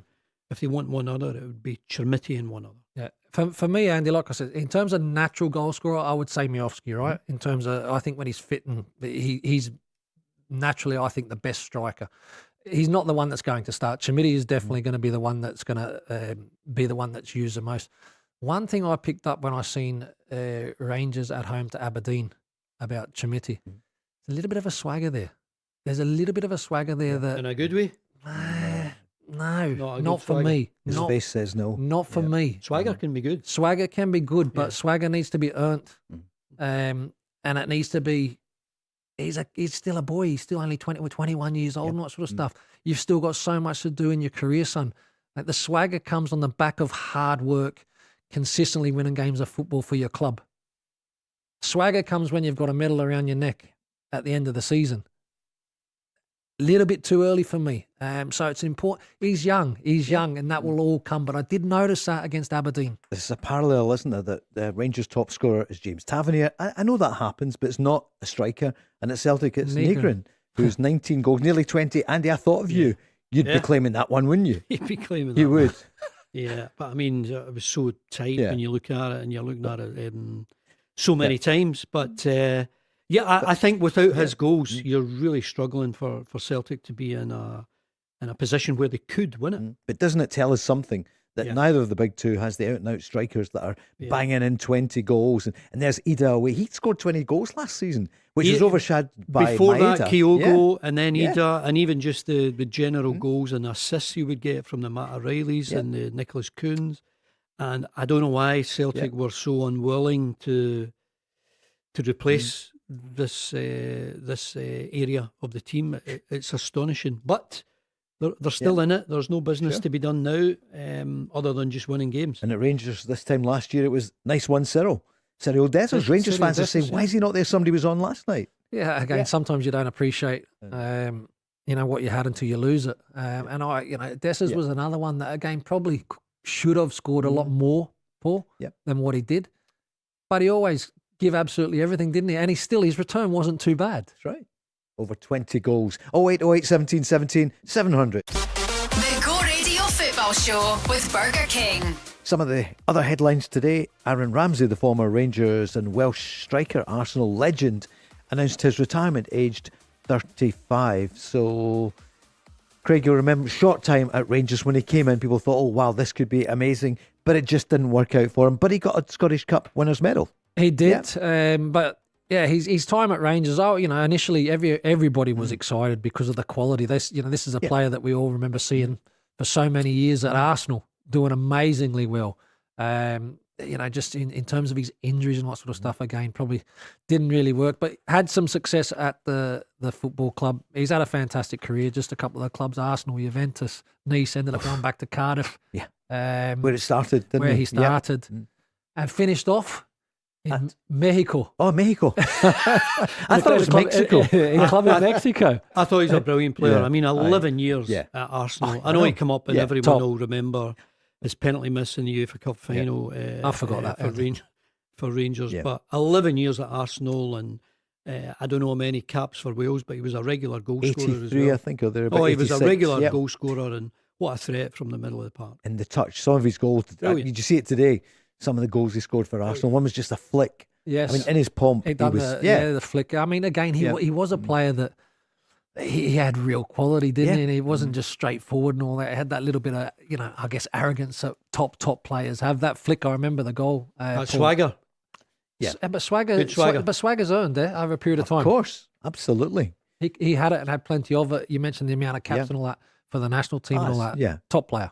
Speaker 4: if they want one other, it would be Chermiti and one other.
Speaker 3: Yeah, for me, Andy, like I said, in terms of natural goal scorer, I would say Miovski, right? In terms of, I think when he's fit and he's naturally, I think, the best striker. He's not the one that's going to start. Chermiti is definitely going to be the one that's going to be the one that's used the most. One thing I picked up when I seen Rangers at home to Aberdeen about Chermiti, there's a little bit of a swagger there. There's a little bit of a swagger there that
Speaker 4: in a good way.
Speaker 3: No, not for me.
Speaker 2: His face says no.
Speaker 3: Not for me.
Speaker 4: Swagger can be good.
Speaker 3: Swagger can be good, but swagger needs to be earned, and it needs to be. He's still a boy. He's still only 20 or 21 years old and that sort of stuff. You've still got so much to do in your career, son. Like the swagger comes on the back of hard work, consistently winning games of football for your club. Swagger comes when you've got a medal around your neck at the end of the season. Little bit too early for me. So it's important. He's young, and that will all come. But I did notice that against Aberdeen.
Speaker 2: This is a parallel, isn't there? That the Rangers' top scorer is James Tavernier. I know that happens, but it's not a striker. And at Celtic, it's Negrin, who's 19 goals, nearly 20. Andy, I thought of you. You'd be claiming that one, wouldn't you?
Speaker 4: He'd be claiming that.
Speaker 2: You would.
Speaker 4: Yeah, but I mean, it was so tight when you look at it, and you're looking at it so many times. But I think without his goals, you're really struggling for Celtic to be in a position where they could win it.
Speaker 2: But doesn't it tell us something that neither of the big two has the out-and-out strikers that are banging in 20 goals? And there's Ida away. He scored 20 goals last season, which was overshadowed by
Speaker 4: before
Speaker 2: Maeda.
Speaker 4: that, Kyogo, and then Ida, and even just the general goals and assists you would get from the Matt O'Reillys and the Nicholas Coons. And I don't know why Celtic were so unwilling to replace this area of the team. It's astonishing, but they're still in it. There's no business to be done now, other than just winning games.
Speaker 2: And at Rangers this time last year, it was nice one, Cyril Dessers. Rangers fans are saying, why is he not there? Somebody was on last night.
Speaker 3: Yeah, again, sometimes you don't appreciate what you had until you lose it. And Dessers was another one that again probably should have scored a lot more, Paul, than what he did. But he always give absolutely everything, didn't he? And his return wasn't too bad.
Speaker 2: That's right. Over 20 goals. 0808 17 17 700.
Speaker 1: The Go Radio Football Show with Burger King.
Speaker 2: Some of the other headlines today. Aaron Ramsey, the former Rangers and Welsh striker, Arsenal legend, announced his retirement aged 35. So, Craig, you'll remember, short time at Rangers when he came in, people thought, oh wow, this could be amazing. But it just didn't work out for him. But he got a Scottish Cup winners' medal.
Speaker 3: He did, but his time at Rangers. Initially everybody was excited because of the quality. This is a player that we all remember seeing for so many years at Arsenal, doing amazingly well. Just in terms of his injuries and that sort of stuff, again, probably didn't really work, but had some success at the football club. He's had a fantastic career. Just a couple of clubs: Arsenal, Juventus, Nice. Ended up going back to Cardiff,
Speaker 2: where it started, didn't
Speaker 3: he started, and finished off in Mexico.
Speaker 2: Oh, Mexico. I thought it was Mexico.
Speaker 3: In club in Mexico.
Speaker 4: I thought he's a brilliant player. I mean, 11 years at Arsenal. I know he come up and everyone will remember his penalty miss in the UEFA Cup final.
Speaker 3: I forgot that.
Speaker 4: For Rangers. But 11 years at Arsenal, and I don't know how many caps for Wales, but he was a regular goal scorer as
Speaker 2: 83,
Speaker 4: well.
Speaker 2: I think, or there.
Speaker 4: He was a regular goal scorer, and what a threat from the middle of the park.
Speaker 2: And the touch, some of his goals, did you see it today? Some of the goals he scored for Arsenal. One was just a flick.
Speaker 3: Yes.
Speaker 2: I mean, in his pomp,
Speaker 3: he was, the flick. I mean, again, he was a player that he had real quality, didn't he? And he
Speaker 2: Mm-hmm.
Speaker 3: wasn't just straightforward and all that. He had that little bit of, I guess, arrogance that top players have. That flick, I remember the goal. Paul.
Speaker 4: Swagger.
Speaker 2: Yeah.
Speaker 3: But Swagger,
Speaker 4: Good swagger.
Speaker 3: but Swagger's earned it over a period of time.
Speaker 2: Of course, absolutely.
Speaker 3: He had it and had plenty of it. You mentioned the amount of caps and all that for the national team and all that.
Speaker 2: Yeah.
Speaker 3: Top player.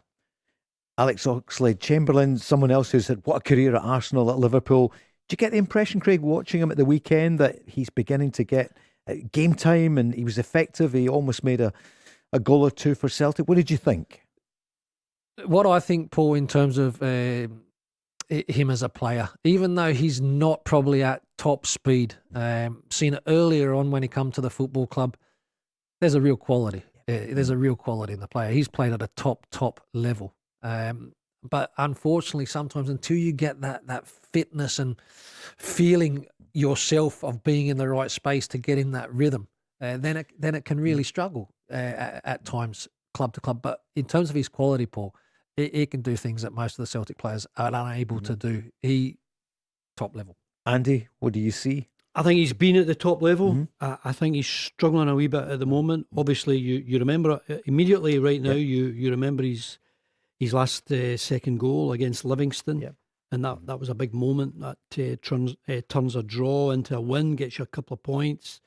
Speaker 2: Alex Oxlade-Chamberlain, someone else who said, what a career at Arsenal, at Liverpool. Did you get the impression, Craig, watching him at the weekend, that he's beginning to get game time and he was effective? He almost made a goal or two for Celtic. What did you think?
Speaker 3: What I think, Paul, in terms of him as a player, even though he's not probably at top speed, seen it earlier on when he come to the football club, there's a real quality. There's a real quality in the player. He's played at a top level. But unfortunately, sometimes until you get that fitness and feeling yourself of being in the right space to get in that rhythm, then it can really struggle at times, club to club. But in terms of his quality, Paul, he can do things that most of the Celtic players are unable to do. Top level.
Speaker 2: Andy, what do you see?
Speaker 4: I think he's been at the top level. I think he's struggling a wee bit at the moment. Obviously, you remember immediately right now. You remember his last second goal against Livingston, and that was a big moment. That turns a draw into a win, gets you a couple of points.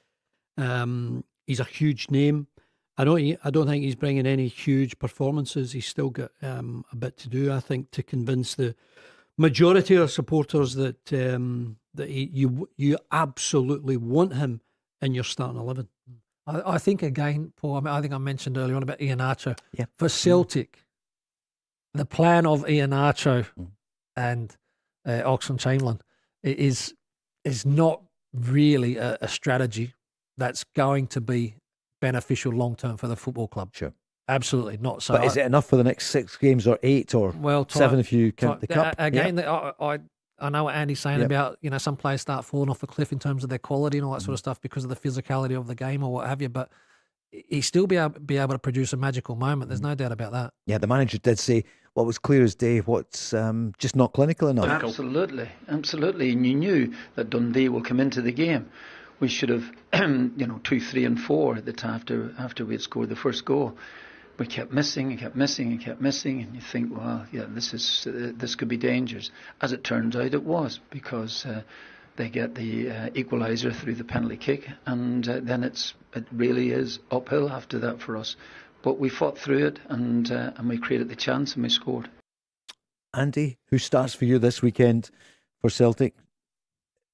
Speaker 4: He's a huge name. I don't think he's bringing any huge performances. He's still got a bit to do, I think, to convince the majority of supporters that you absolutely want him in your starting 11.
Speaker 3: I think, again, Paul, I think I mentioned earlier on about Ian Nacho.
Speaker 2: Yeah.
Speaker 3: For Celtic, the plan of Ian Nacho and Oxlade-Chamberlain is not really a strategy that's going to be beneficial long term for the football club.
Speaker 2: Sure.
Speaker 3: Absolutely not. So,
Speaker 2: But is it enough for the next 6 games or 8 or 7 if you count the cup?
Speaker 3: Again, I know what Andy's saying about, some players start falling off the cliff in terms of their quality and all that sort of stuff because of the physicality of the game or what have you. But he still be able to produce a magical moment. There's no doubt about that.
Speaker 2: Yeah, the manager did say what was clear as day, what's just not clinical enough.
Speaker 8: Absolutely. And you knew that Dundee will come into the game. We should have, 2, 3 and 4 at the time after we had scored the first goal. We kept missing and kept missing and kept missing, and you think, well, yeah, this could be dangerous. As it turns out, it was, because they get the equaliser through the penalty kick, and then it really is uphill after that for us. But we fought through it, and we created the chance, and we scored.
Speaker 2: Andy, who starts for you this weekend for Celtic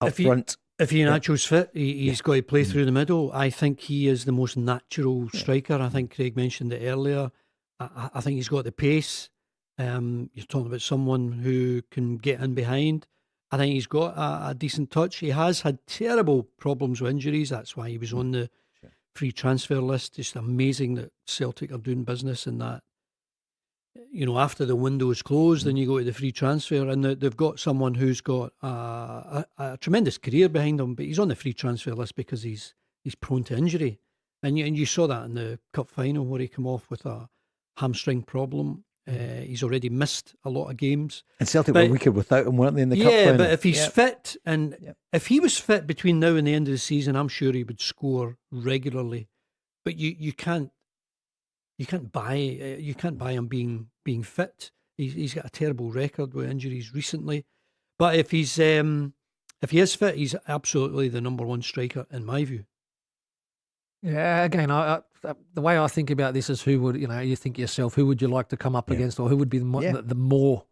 Speaker 2: up front?
Speaker 4: If Ian Nacho's fit, he's got to play through the middle. I think he is the most natural striker. I think Craig mentioned it earlier. I think he's got the pace. You're talking about someone who can get in behind. I think he's got a decent touch. He has had terrible problems with injuries. That's why he was on the free transfer list. It's amazing that Celtic are doing business in that. After the window is closed, then you go to the free transfer, and they've got someone who's got a tremendous career behind him, but he's on the free transfer list because he's prone to injury, and you saw that in the cup final where he came off with a hamstring problem. He's already missed a lot of games, and
Speaker 2: Celtic were weaker without him, weren't they, in the cup final?
Speaker 4: Yeah, but if he's fit, and if he was fit between now and the end of the season, I'm sure he would score regularly. But you can't buy him being fit. He's got a terrible record with injuries recently. But if he is fit, he's absolutely the number one striker in my view.
Speaker 3: Yeah, again, the way I think about this is who would, you think yourself, who would you like to come up against, or who would be the more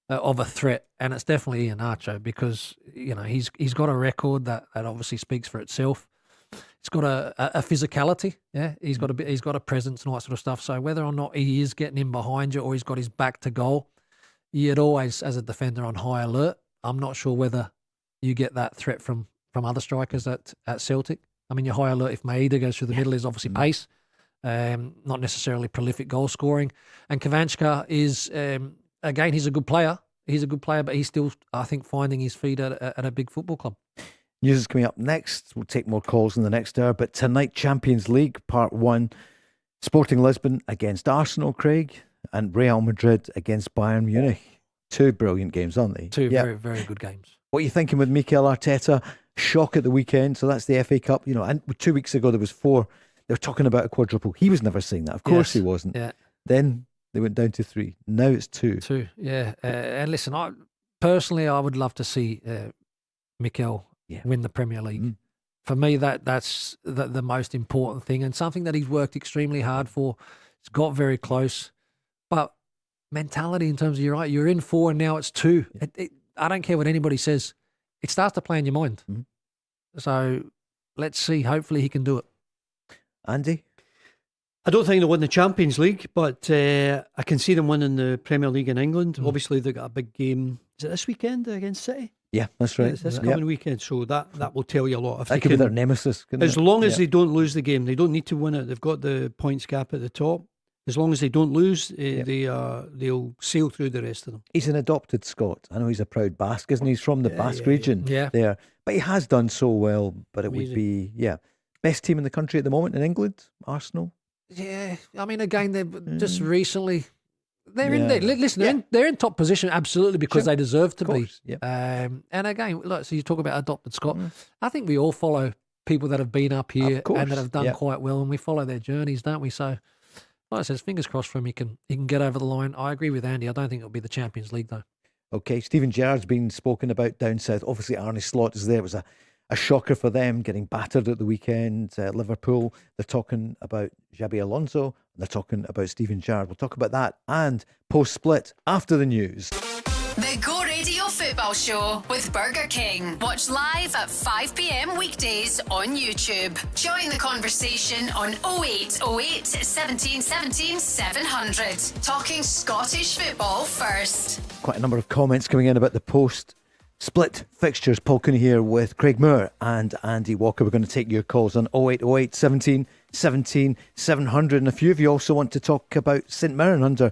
Speaker 3: of a threat? And it's definitely Ian Nacho, because he's got a record that obviously speaks for itself. It's got a physicality, He's got a presence and all that sort of stuff. So whether or not he is getting in behind you or he's got his back to goal, you'd always, as a defender, on high alert. I'm not sure whether you get that threat from other strikers at Celtic. I mean, your high alert if Maeda goes through the middle is obviously pace, not necessarily prolific goal scoring. And Kavanchka is again, he's a good player. But he's still, I think, finding his feet at a big football club.
Speaker 2: News is coming up next. We'll take more calls in the next hour. But tonight, Champions League, Part 1. Sporting Lisbon against Arsenal, Craig, and Real Madrid against Bayern Munich. 2 brilliant games, aren't they?
Speaker 3: 2 very, very good games.
Speaker 2: What are you thinking with Mikel Arteta? Shock at the weekend. So that's the FA Cup. And 2 weeks ago, there was 4 They were talking about a quadruple. He was never saying that. Of course he wasn't.
Speaker 3: Yeah.
Speaker 2: Then they went down to 3. Now it's 2.
Speaker 3: 2, yeah. And listen, I would love to see Mikel win the Premier League. For me, that's the most important thing, and something that he's worked extremely hard for. It's got very close, but mentality in terms of you're in 4 and now it's 2. I don't care what anybody says. It starts to play in your mind. So let's see. Hopefully he can do it.
Speaker 2: Andy?
Speaker 4: I don't think they'll win the Champions League, but I can see them winning the Premier League in England. Obviously, they've got a big game. Is it this weekend against City?
Speaker 2: Yeah, that's right.
Speaker 4: It's this coming weekend, so that will tell you a lot. If
Speaker 2: that could be their nemesis.
Speaker 4: As long as they don't lose the game, they don't need to win it. They've got the points gap at the top. As long as they don't lose, they'll sail through the rest of them.
Speaker 2: He's an adopted Scot. I know he's a proud Basque, isn't he? He's from the Basque region there. But he has done so well. But it would be, best team in the country at the moment in England, Arsenal.
Speaker 3: Yeah, I mean, again, they've just recently... They're in there. Listen, they're in top position absolutely because they deserve to be. And again, look, so you talk about adopted Scot. I think we all follow people that have been up here and that have done quite well, and we follow their journeys, don't we? So, like I said, fingers crossed for him. He can get over the line. I agree with Andy. I don't think it'll be the Champions League though.
Speaker 2: Okay, Steven Gerrard's been spoken about down south. Obviously, Arne Slot is there. It was a shocker for them getting battered at the weekend. Liverpool, they're talking about Xabi Alonso, and they're talking about Steven Gerrard. We'll talk about that and post-split after the news.
Speaker 1: The Go Radio Football Show with Burger King. Watch live at 5 p.m. weekdays on YouTube. Join the conversation on 0808 17 17 700. Talking Scottish football first.
Speaker 2: Quite a number of comments coming in about the post-split fixtures. Paul Cooney here with Craig Moore and Andy Walker. We're going to take your calls on 0808 17 17 700. And a few of you also want to talk about St Mirren under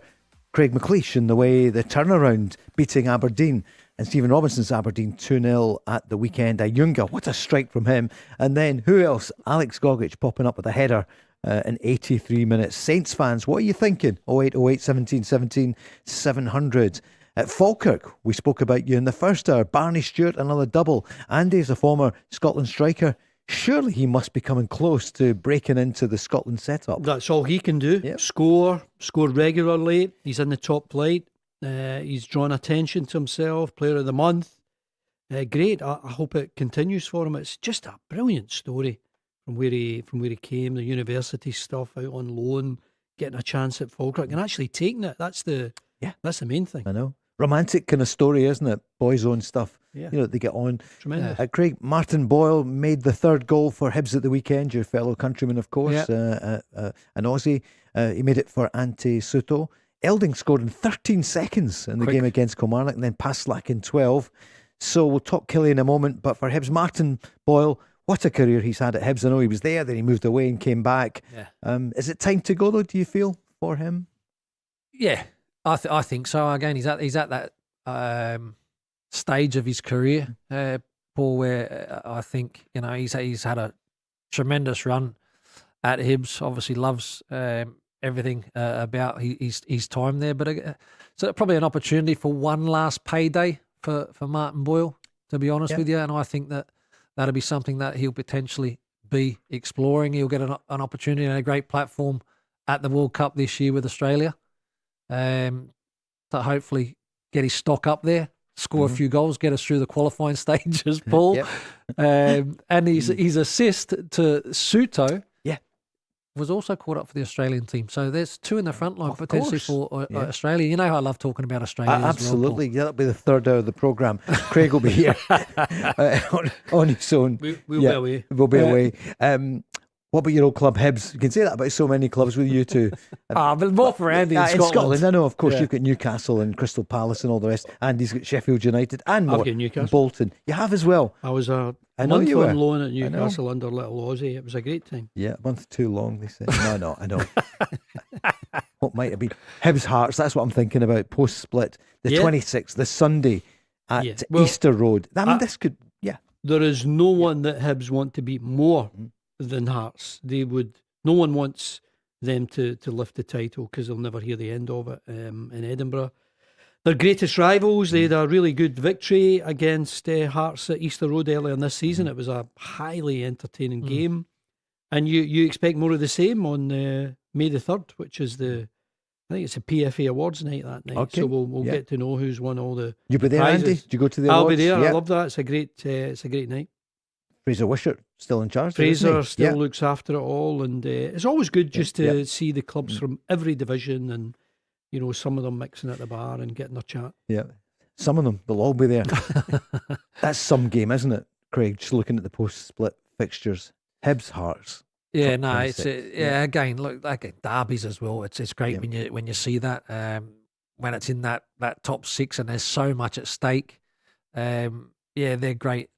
Speaker 2: Craig McLeish and the way the turnaround beating Aberdeen and Stephen Robinson's Aberdeen 2-0 at the weekend. Ayunga, what a strike from him. And then who else? Alex Gogic popping up with a header in 83 minutes. Saints fans, what are you thinking? 0808 17 17 700. At Falkirk, we spoke about you in the first hour. Barney Stewart, another double. Andy is a former Scotland striker. Surely he must be coming close to breaking into the Scotland setup.
Speaker 4: That's all he can do. Yep. Score regularly. He's in the top flight. He's drawn attention to himself. Player of the month. Great. I hope it continues for him. It's just a brilliant story from where he came. The university stuff, out on loan, getting a chance at Falkirk and actually taking it. That's the main thing.
Speaker 2: I know. Romantic kind of story, isn't it? Boys' own stuff.
Speaker 4: Yeah.
Speaker 2: You know, they get on.
Speaker 4: Tremendous.
Speaker 2: Craig, Martin Boyle made the third goal for Hibs at the weekend, your fellow countryman, of course, an Aussie. He made it for Ante Suto. Elding scored in 13 seconds in the game against Kilmarnock and then Paslak in 12. So we'll talk Killie in a moment. But for Hibs, Martin Boyle, what a career he's had at Hibs. I know he was there, then he moved away and came back. Yeah. Is it time to go, though, do you feel, for him?
Speaker 3: Yeah. I think so. Again, he's at that stage of his career, Paul, where I think he's had a tremendous run at Hibs. Obviously, loves everything about his time there. But so probably an opportunity for one last payday for Martin Boyle, to be honest with you. And I think that'll be something that he'll potentially be exploring. He'll get an opportunity and a great platform at the World Cup this year with Australia. To hopefully get his stock up there, score a few goals, get us through the qualifying stages, Paul. And his assist to Suto was also caught up for the Australian team. So there's two in the front line potentially for Australia. You know how I love talking about Australia.
Speaker 2: Absolutely.
Speaker 3: Well,
Speaker 2: that'll be the third hour of the programme. Craig will be here on his own.
Speaker 4: We'll be away.
Speaker 2: We'll be away. What about your old club, Hibs? You can say that about so many clubs with you two.
Speaker 3: But more for Andy in Scotland.
Speaker 2: I know, of course, you've got Newcastle and Crystal Palace and all the rest. Andy's got Sheffield United and more. Bolton. You have as well.
Speaker 4: I was a month on loan at Newcastle under little Aussie. It was a great time. Yeah,
Speaker 2: a month too long, they said. No, I know. What might have been? Hibs Hearts, that's what I'm thinking about, post-split. The 26th, the Sunday at Easter Road. I mean, this could,
Speaker 4: There is no one that Hibs want to beat more than Hearts. No one wants them to lift the title because they'll never hear the end of it in Edinburgh. Their greatest rivals, they had a really good victory against Hearts at Easter Road earlier in this season. It was a highly entertaining game. And you expect more of the same on May the 3rd, which is I think it's a PFA Awards night that night.
Speaker 2: Okay.
Speaker 4: So we'll get to know who's won all the
Speaker 2: You'll be there,
Speaker 4: prizes.
Speaker 2: Andy? Did you go to the
Speaker 4: I'll
Speaker 2: awards?
Speaker 4: be there.
Speaker 2: Yeah.
Speaker 4: I love that. It's a great night.
Speaker 2: Fraser Wishart still in charge.
Speaker 4: Fraser
Speaker 2: isn't he?
Speaker 4: still looks after it all, and it's always good just to see the clubs from every division, and some of them mixing at the bar and getting a chat.
Speaker 2: Yeah, some of them they'll all be there. That's some game, isn't it, Craig? Just looking at the post-split fixtures, Hibs Hearts.
Speaker 3: Yeah,
Speaker 2: top
Speaker 3: no, it's
Speaker 2: 26.
Speaker 3: again, look, like derbies as well. It's great when you see that when it's in that top six and there's so much at stake. They're great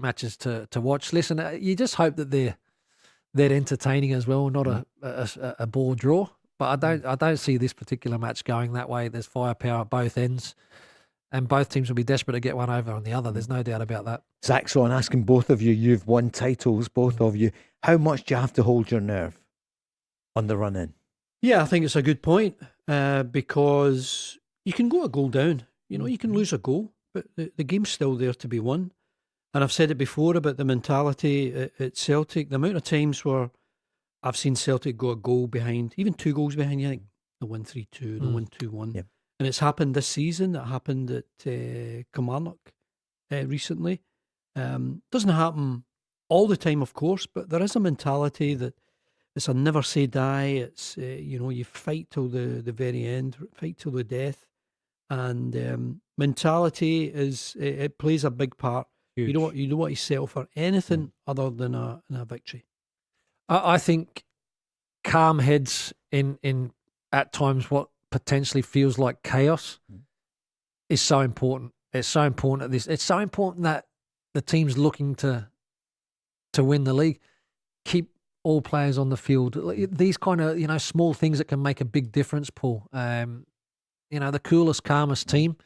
Speaker 3: matches to watch. Listen, you just hope that they're entertaining as well, not a ball draw. But I don't see this particular match going that way. There's firepower at both ends, and both teams will be desperate to get one over on the other. There's no doubt about that.
Speaker 2: Zach's on asking both of you. You've won titles, both of you. How much do you have to hold your nerve on the run in?
Speaker 4: Yeah, I think it's a good point because you can go a goal down. You can lose a goal, but the game's still there to be won. And I've said it before about the mentality at Celtic. The amount of times where I've seen Celtic go a goal behind, even 2 goals behind, you think the 1-3-2, the 1-2-1.
Speaker 2: Yep.
Speaker 4: And it's happened this season. It happened at Kilmarnock recently. Doesn't happen all the time, of course, but there is a mentality that it's a never say die. It's, you fight till the very end, fight till the death. And mentality it plays a big part.
Speaker 3: Huge.
Speaker 4: You don't want to settle for anything other than a victory.
Speaker 3: I think calm heads in at times what potentially feels like chaos is so important. It's so important it's so important that the teams looking to win the league keep all players on the field. These kind of small things that can make a big difference, Paul. The coolest, calmest team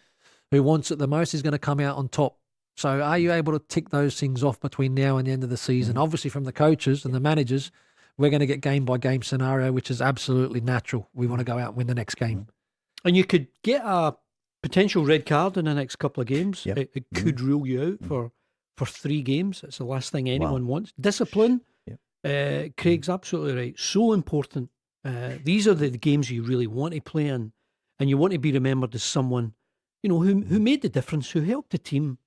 Speaker 3: who wants it the most is going to come out on top. So are you able to tick those things off between now and the end of the season? Obviously from the coaches and the managers, we're going to get game-by-game scenario, which is absolutely natural. We want to go out and win the next game.
Speaker 4: And you could get a potential red card in the next couple of games.
Speaker 2: Yep.
Speaker 4: It could rule you out for 3 games. It's the last thing anyone wants. Discipline, Craig's absolutely right. So important. These are the games you really want to play in, and you want to be remembered as someone who made the difference, who helped the team.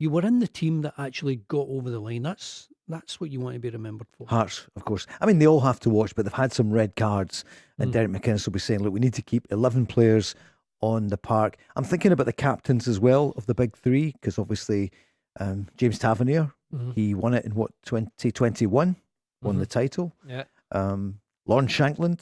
Speaker 4: You were in the team that actually got over the line. That's what you want to be remembered for.
Speaker 2: Hearts, of course. I mean, they all have to watch, but they've had some red cards. And Derek McInnes will be saying, look, we need to keep 11 players on the park. I'm thinking about the captains as well of the big 3, because obviously James Tavernier, he won it in 2021, won the title.
Speaker 3: Yeah.
Speaker 2: Lorne Shankland,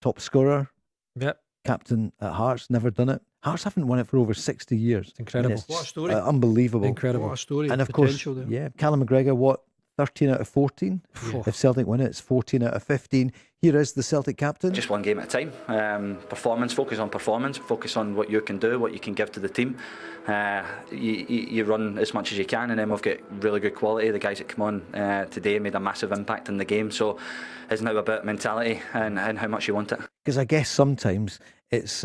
Speaker 2: top scorer.
Speaker 3: Yep.
Speaker 2: Captain at Hearts, never done it. Hearts haven't won it for over 60 years.
Speaker 3: It's incredible.
Speaker 4: What a story.
Speaker 2: Unbelievable.
Speaker 3: Incredible.
Speaker 4: What a story.
Speaker 2: And of course,
Speaker 4: Potential there.
Speaker 2: yeah, Callum McGregor, 13 out of 14? If Celtic win it, it's 14 out of 15. Here is the Celtic captain.
Speaker 9: Just one game at a time. Performance, focus on what you can do, what you can give to the team. You run as much as you can, and then we've got really good quality. The guys that come on today made a massive impact in the game, so it's now about mentality and how much you want it.
Speaker 2: Because I guess sometimes it's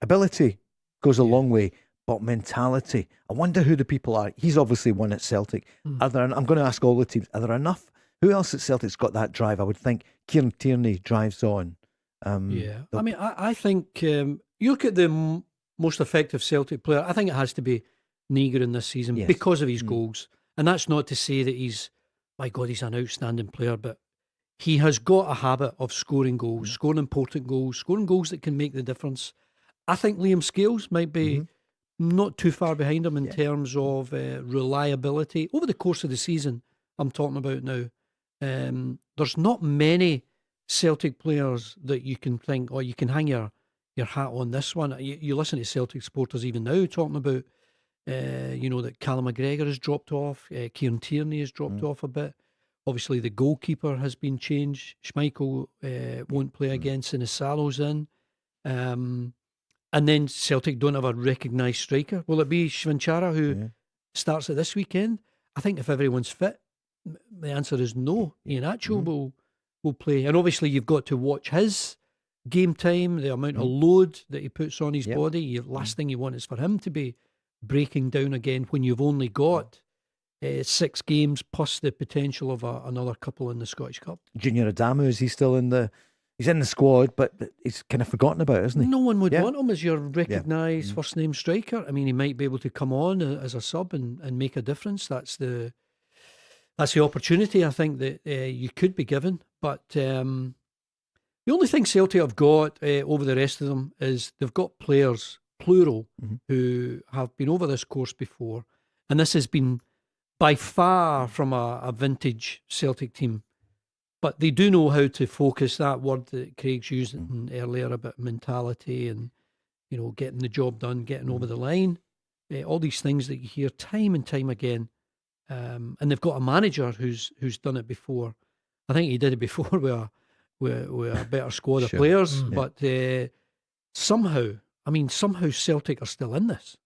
Speaker 2: ability goes a long way, but mentality. I wonder who the people are. He's obviously won at Celtic. I'm going to ask all the teams, are there enough? Who else at Celtic's got that drive? I would think Kieran Tierney drives on.
Speaker 4: I mean, I think you look at the most effective Celtic player, I think it has to be Nygren this season because of his goals. And that's not to say that he's an outstanding player, but he has got a habit of scoring goals, scoring important goals, scoring goals that can make the difference. I think Liam Scales might be not too far behind him in terms of reliability. Over the course of the season, I'm talking about now, there's not many Celtic players that you can think, you can hang your hat on this one. You listen to Celtic supporters even now talking about, that Callum McGregor has dropped off, Kieran Tierney has dropped off a bit. Obviously, the goalkeeper has been changed. Schmeichel won't play again. Sinisalo's in. And then Celtic don't have a recognised striker. Will it be Schwanchara who starts it this weekend? I think if everyone's fit, the answer is no. Ian Nacho will play. And obviously you've got to watch his game time, the amount of load that he puts on his body. The last thing you want is for him to be breaking down again when you've only got 6 games plus the potential of another couple in the Scottish Cup.
Speaker 2: Junior Adamu, is he still in the? He's in the squad, but he's kind of forgotten about, isn't he?
Speaker 4: No one would want him as your recognised first name striker. I mean, he might be able to come on as a sub and make a difference. That's the opportunity I think that you could be given. But the only thing Celtic have got over the rest of them is they've got players, plural, who have been over this course before, and this has been by far from a vintage Celtic team. But they do know how to focus, that word that Craig's used earlier about mentality and, you know, getting the job done, getting over the line. All these things that you hear time and time again. And they've got a manager who's done it before. I think he did it before with a better squad of players. But somehow Celtic are still in this.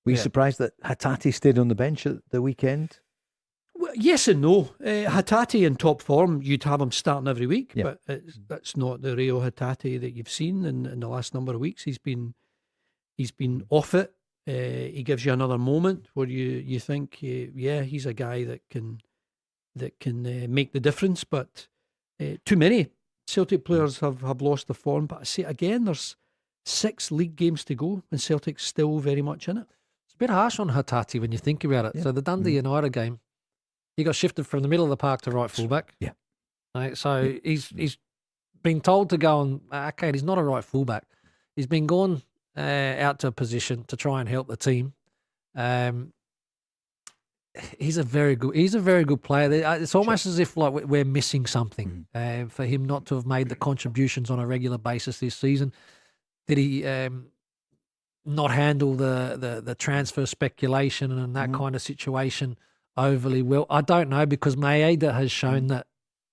Speaker 2: Were you surprised that Hatate stayed on the bench at the weekend?
Speaker 4: Well, yes and no. Hatate in top form, you'd have him starting every week, but that's not the Rio Hatate that you've seen in the last number of weeks. He's been off it. He gives you another moment where you think, he's a guy that can make the difference. But too many Celtic players have lost the form. But I say again, there's 6 league games to go, and Celtic's still very much in it.
Speaker 3: It's a bit harsh on Hatate when you think about it. So the Dundee United game, he got shifted from the middle of the park to right fullback.
Speaker 2: Yeah.
Speaker 3: Right, so he's been told to go on. Okay, he's not a right fullback. He's been gone out to a position to try and help the team. He's a very good player. It's almost as if like we're missing something for him not to have made the contributions on a regular basis this season. Did he not handle the transfer speculation and that kind of situation overly well? I don't know, because Maeda has shown that,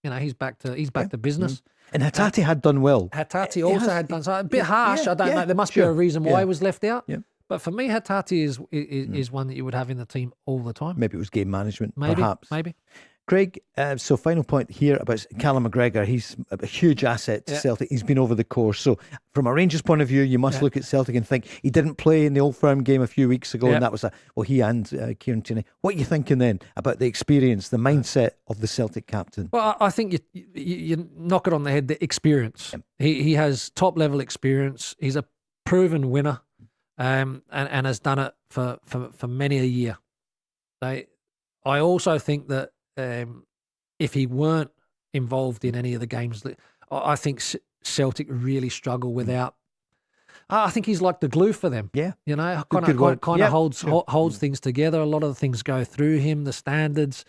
Speaker 3: you know, he's back to business.
Speaker 2: And Hatate had done well.
Speaker 3: Hatate also had done so. A bit harsh. I don't know. There must be a reason why he was left out.
Speaker 2: Yeah.
Speaker 3: But for me, Hatate is one that you would have in the team all the time.
Speaker 2: Maybe it was game management,
Speaker 3: Maybe.
Speaker 2: perhaps. Craig, so final point here about Callum McGregor. He's a huge asset to Celtic. He's been over the course. So from a Rangers point of view, you must look at Celtic and think he didn't play in the Old Firm game a few weeks ago, and that was he and Kieran Tierney. What are you thinking then about the experience, the mindset of the Celtic captain?
Speaker 3: Well, I think you knock it on the head, the experience. Yep. He has top-level experience. He's a proven winner and has done it for many a year. I also think that if he weren't involved in any of the games, I think Celtic really struggle without. I think he's like the glue for them. Yeah, you know, kind of holds things together. A lot of the things go through him. The standards,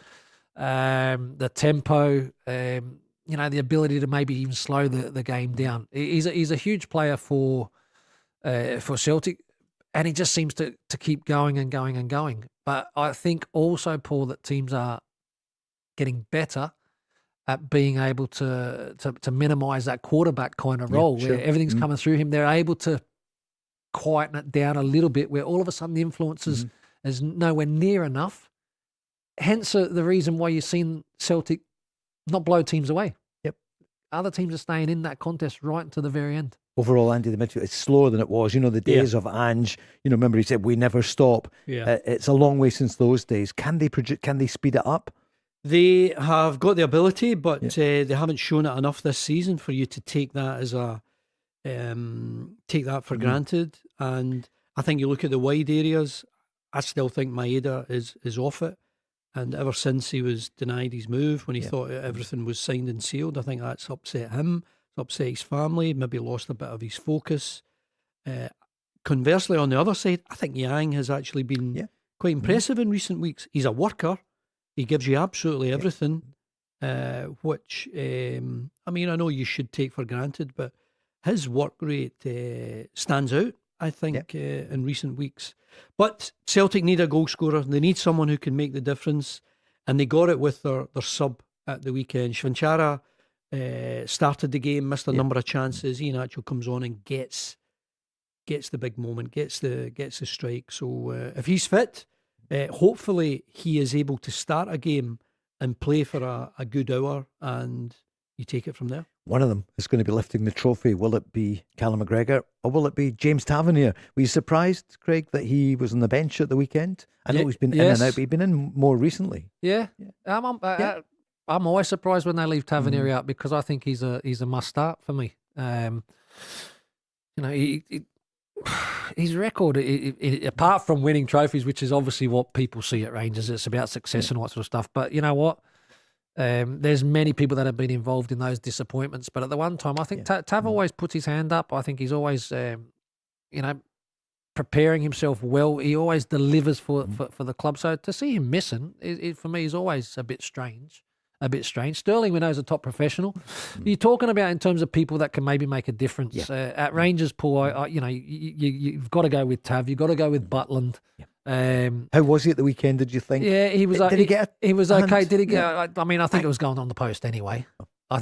Speaker 3: the tempo, you know, the ability to maybe even slow the game down. He's a huge player for Celtic, and he just seems to keep going and going and going. But I think also, Paul, that teams are getting better at being able to minimise that quarterback kind of role where everything's coming through him. They're able to quieten it down a little bit, where all of a sudden the influence is nowhere near enough. Hence the reason why you've seen Celtic not blow teams away. Yep. Other teams are staying in that contest right to the very end.
Speaker 2: Overall, Andy, the midfield, it's slower than it was. You know, the days of Ange, you know, remember he said, we never stop. Yeah. It's a long way since those days. Can they speed it up?
Speaker 4: They have got the ability, but they haven't shown it enough this season for you to take that as take that for granted. And I think you look at the wide areas, I still think Maeda is off it. And ever since he was denied his move, when he thought everything was signed and sealed, I think that's upset him, it's upset his family, maybe lost a bit of his focus. Conversely, on the other side, I think Yang has actually been quite impressive in recent weeks. He's a worker. He gives you absolutely everything, which, I mean, I know you should take for granted, but his work rate stands out, I think, in recent weeks. But Celtic need a goal scorer. They need someone who can make the difference, and they got it with their sub at the weekend. Shvanchara started the game, missed a number of chances. Ian Nacho comes on and gets the big moment, gets the strike. So if he's fit, hopefully he is able to start a game and play for a good hour, and you take it from there.
Speaker 2: One of them is going to be lifting the trophy. Will it be Callum McGregor or will it be James Tavernier? Were you surprised, Craig, that he was on the bench at the weekend? I know he's been in and out, but he's been in more recently.
Speaker 3: Yeah. I'm always surprised when they leave Tavernier out because I think he's a must start for me. His record, apart from winning trophies, which is obviously what people see at Rangers, it's about success and all that sort of stuff. But you know what? There's many people that have been involved in those disappointments. But at the one time, I think Tav always puts his hand up. I think he's always, preparing himself well. He always delivers for the club. So to see him missing, for me, is always a bit strange. Sterling, we know, is a top professional. You're talking about in terms of people that can maybe make a difference. At Rangers, Paul, you've got to go with Tav. You've got to go with Butland.
Speaker 2: How was he at the weekend, did you think?
Speaker 3: Yeah, he was.
Speaker 2: Did he get
Speaker 3: he was okay. Hand? Did he get? I mean, I think it was going on the post anyway. I'm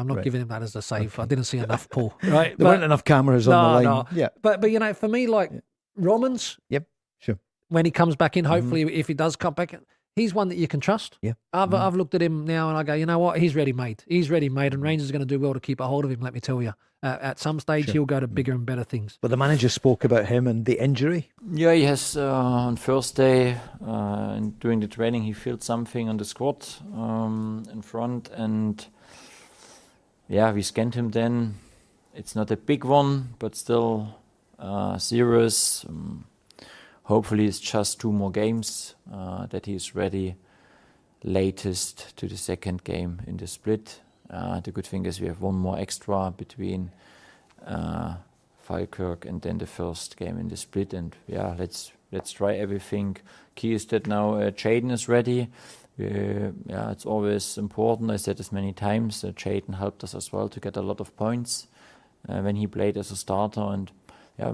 Speaker 3: not giving him that as a save. Okay. I didn't see enough, Paul. Right,
Speaker 2: there weren't enough cameras on the line. No. Yeah,
Speaker 3: but for me, like Romans.
Speaker 2: Yep, sure.
Speaker 3: When he comes back in, hopefully, if he does come back, he's one that you can trust.
Speaker 2: Yeah,
Speaker 3: I've looked at him now and I go, you know what? He's ready-made. And Rangers are going to do well to keep a hold of him. Let me tell you. At some stage, he'll go to bigger and better things.
Speaker 2: But the manager spoke about him and the injury.
Speaker 6: Yeah, he has on first day during the training, he felt something on the squad in front, and we scanned him. Then it's not a big one, but still serious. Hopefully, it's just 2 more games that he's ready. Latest to the second game in the split. The good thing is we have 1 more extra between Falkirk and then the first game in the split. And let's try everything. Key is that now Jaden is ready. It's always important. I said this many times. Jaden helped us as well to get a lot of points when he played as a starter. And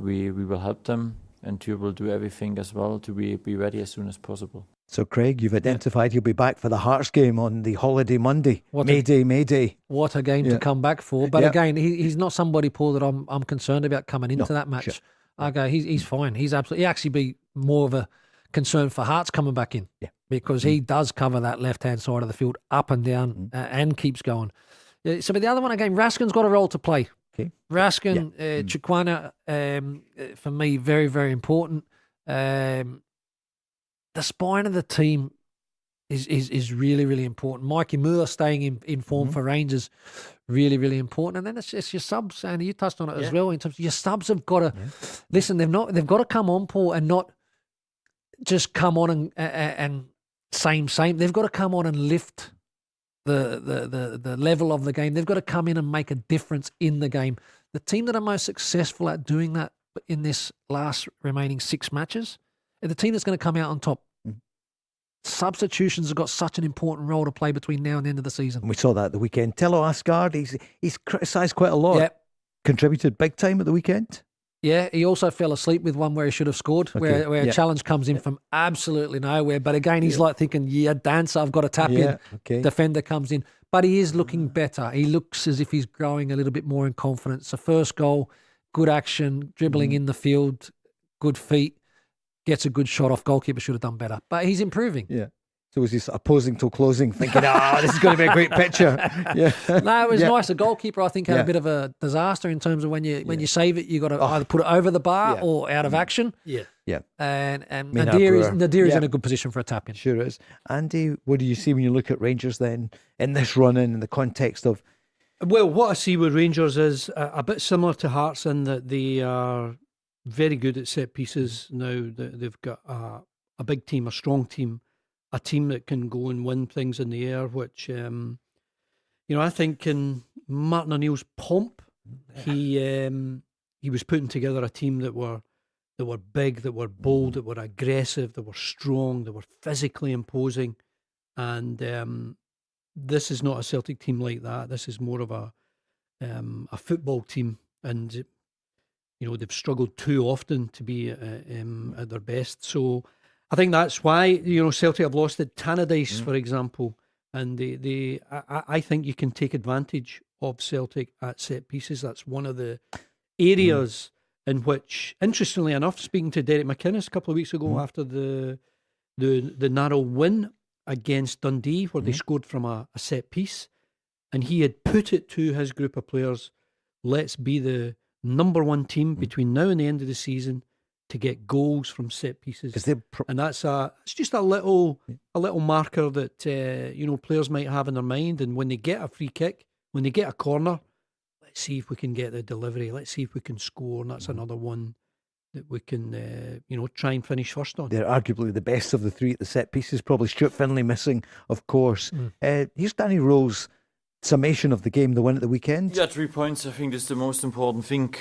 Speaker 6: we will help them. And you will do everything as well to be ready as soon as possible.
Speaker 2: So, Craig, you've identified you'll be back for the Hearts game on the holiday Monday. May Day.
Speaker 3: What a game to come back for. But again, he's not somebody, Paul, that I'm concerned about coming into that match. Sure. I go, he's fine. He's absolutely. He actually be more of a concern for Hearts coming back in. Yeah. Because he does cover that left-hand side of the field up and down and keeps going. So, but the other one, again, Raskin's got a role to play.
Speaker 2: Okay.
Speaker 3: Raskin, Chikwana, for me, very, very important. The spine of the team is really, really important. Mikey Moore staying in form for Rangers, really, really important. And then it's just your subs, and you touched on it as well, in terms of your subs have got to listen. They've got to come on, Paul, and not just come on and same. They've got to come on and lift the level of the game. They've got to come in and make a difference in the game. The team that are most successful at doing that in this last remaining 6 matches are the team that's going to come out on top. Substitutions have got such an important role to play between now and the end of the season.
Speaker 2: And we saw that at the weekend. Tello Asgard, he's criticised quite a lot.
Speaker 3: Yep.
Speaker 2: Contributed big time at the weekend.
Speaker 3: Yeah, he also fell asleep with one where he should have scored, where a challenge comes in from absolutely nowhere. But again, he's like thinking, dancer, I've got to tap in. Okay. Defender comes in. But he is looking better. He looks as if he's growing a little bit more in confidence. The first goal, good action, dribbling in the field, good feet, gets a good shot off. Goalkeeper should have done better. But he's improving.
Speaker 2: Yeah. So was he opposing till closing, thinking, this is going to be a great picture. Yeah.
Speaker 3: No, it was nice. The goalkeeper, I think, had a bit of a disaster in terms of when you save it, you got to either put it over the bar or out of action.
Speaker 4: Yeah.
Speaker 2: Yeah.
Speaker 3: And Nadir is in a good position for a tap in.
Speaker 2: Sure is. Andy, what do you see when you look at Rangers then in this run in the context of?
Speaker 4: Well, what I see with Rangers is a bit similar to Hearts in that they are very good at set pieces now. They've got a big team, a strong team, a team that can go and win things in the air, which, I think in Martin O'Neill's pomp, he was putting together a team that were big, that were bold, that were aggressive, that were strong, that were physically imposing. And this is not a Celtic team like that. This is more of a football team. And, they've struggled too often to be at their best. So I think that's why, Celtic have lost at Tannadice, for example. And I think you can take advantage of Celtic at set pieces. That's one of the areas in which, interestingly enough, speaking to Derek McInnes a couple of weeks ago after the narrow win against Dundee, where they scored from a set piece, and he had put it to his group of players, let's be the number one team between now and the end of the season to get goals from set pieces. And it's just a little marker that players might have in their mind. And when they get a free kick, when they get a corner, let's see if we can get the delivery. Let's see if we can score. And that's another one that we can try and finish first on.
Speaker 2: They're arguably the best of the three at the set pieces. Probably Stuart Finlay missing, of course. Here's Danny Rowe's summation of the game, the win at the weekend.
Speaker 6: Yeah, 3 points. I think this is the most important thing.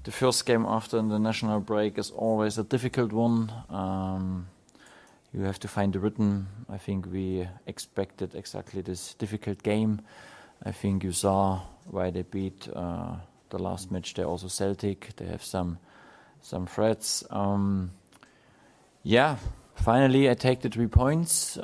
Speaker 6: The first game after the national break is always a difficult one. You have to find the rhythm. I think we expected exactly this difficult game. I think you saw why they beat the last match. They're also Celtic. They have some threats. Finally I take the 3 points.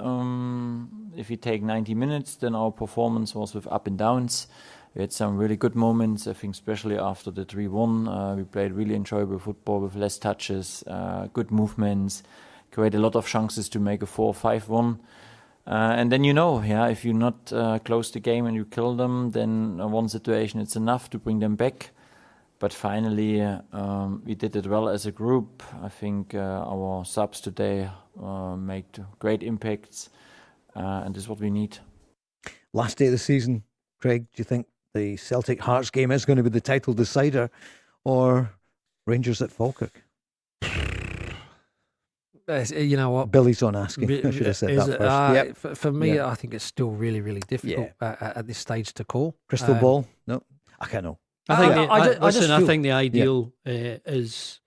Speaker 6: If we take 90 minutes, then our performance was with up and downs. We had some really good moments, I think, especially after the 3-1. We played really enjoyable football with less touches, good movements, created a lot of chances to make a 4-5-1. And then if you not close the game and you kill them, then one situation it's enough to bring them back. But finally, we did it well as a group. I think our subs today made great impacts, and this is what we need.
Speaker 2: Last day of the season, Craig, do you think the Celtic Hearts game is going to be the title decider, or Rangers at Falkirk?
Speaker 3: You know what?
Speaker 2: Billy's on asking. I should have said that first.
Speaker 3: For me, I think it's still really, really difficult at this stage to call.
Speaker 2: Crystal ball? No, I can't know.
Speaker 4: I think the ideal is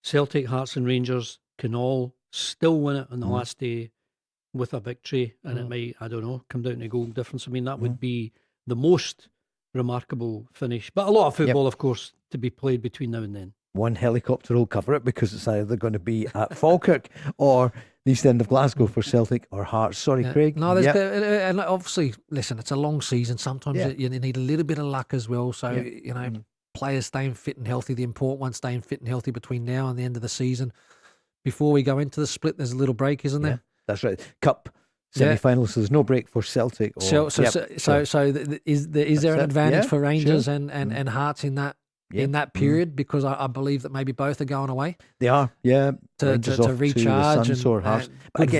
Speaker 4: Celtic, Hearts and Rangers can all still win it on the last day with a victory, and it might, I don't know, come down to goal difference. I mean, that would be the most remarkable finish. But a lot of football, of course, to be played between now and then.
Speaker 2: One helicopter will cover it because it's either going to be at Falkirk or the East End of Glasgow for Celtic or Hearts. Sorry, Craig.
Speaker 3: No, and obviously, listen, it's a long season. Sometimes you need a little bit of luck as well. So, players staying fit and healthy, the important ones staying fit and healthy between now and the end of the season. Before we go into the split, there's a little break, isn't there?
Speaker 2: Yeah, that's right. Cup semi-final, so there's no break for Celtic. Is there an advantage for Rangers and Hearts in that period? Because I believe that maybe both are going away. They are, to recharge and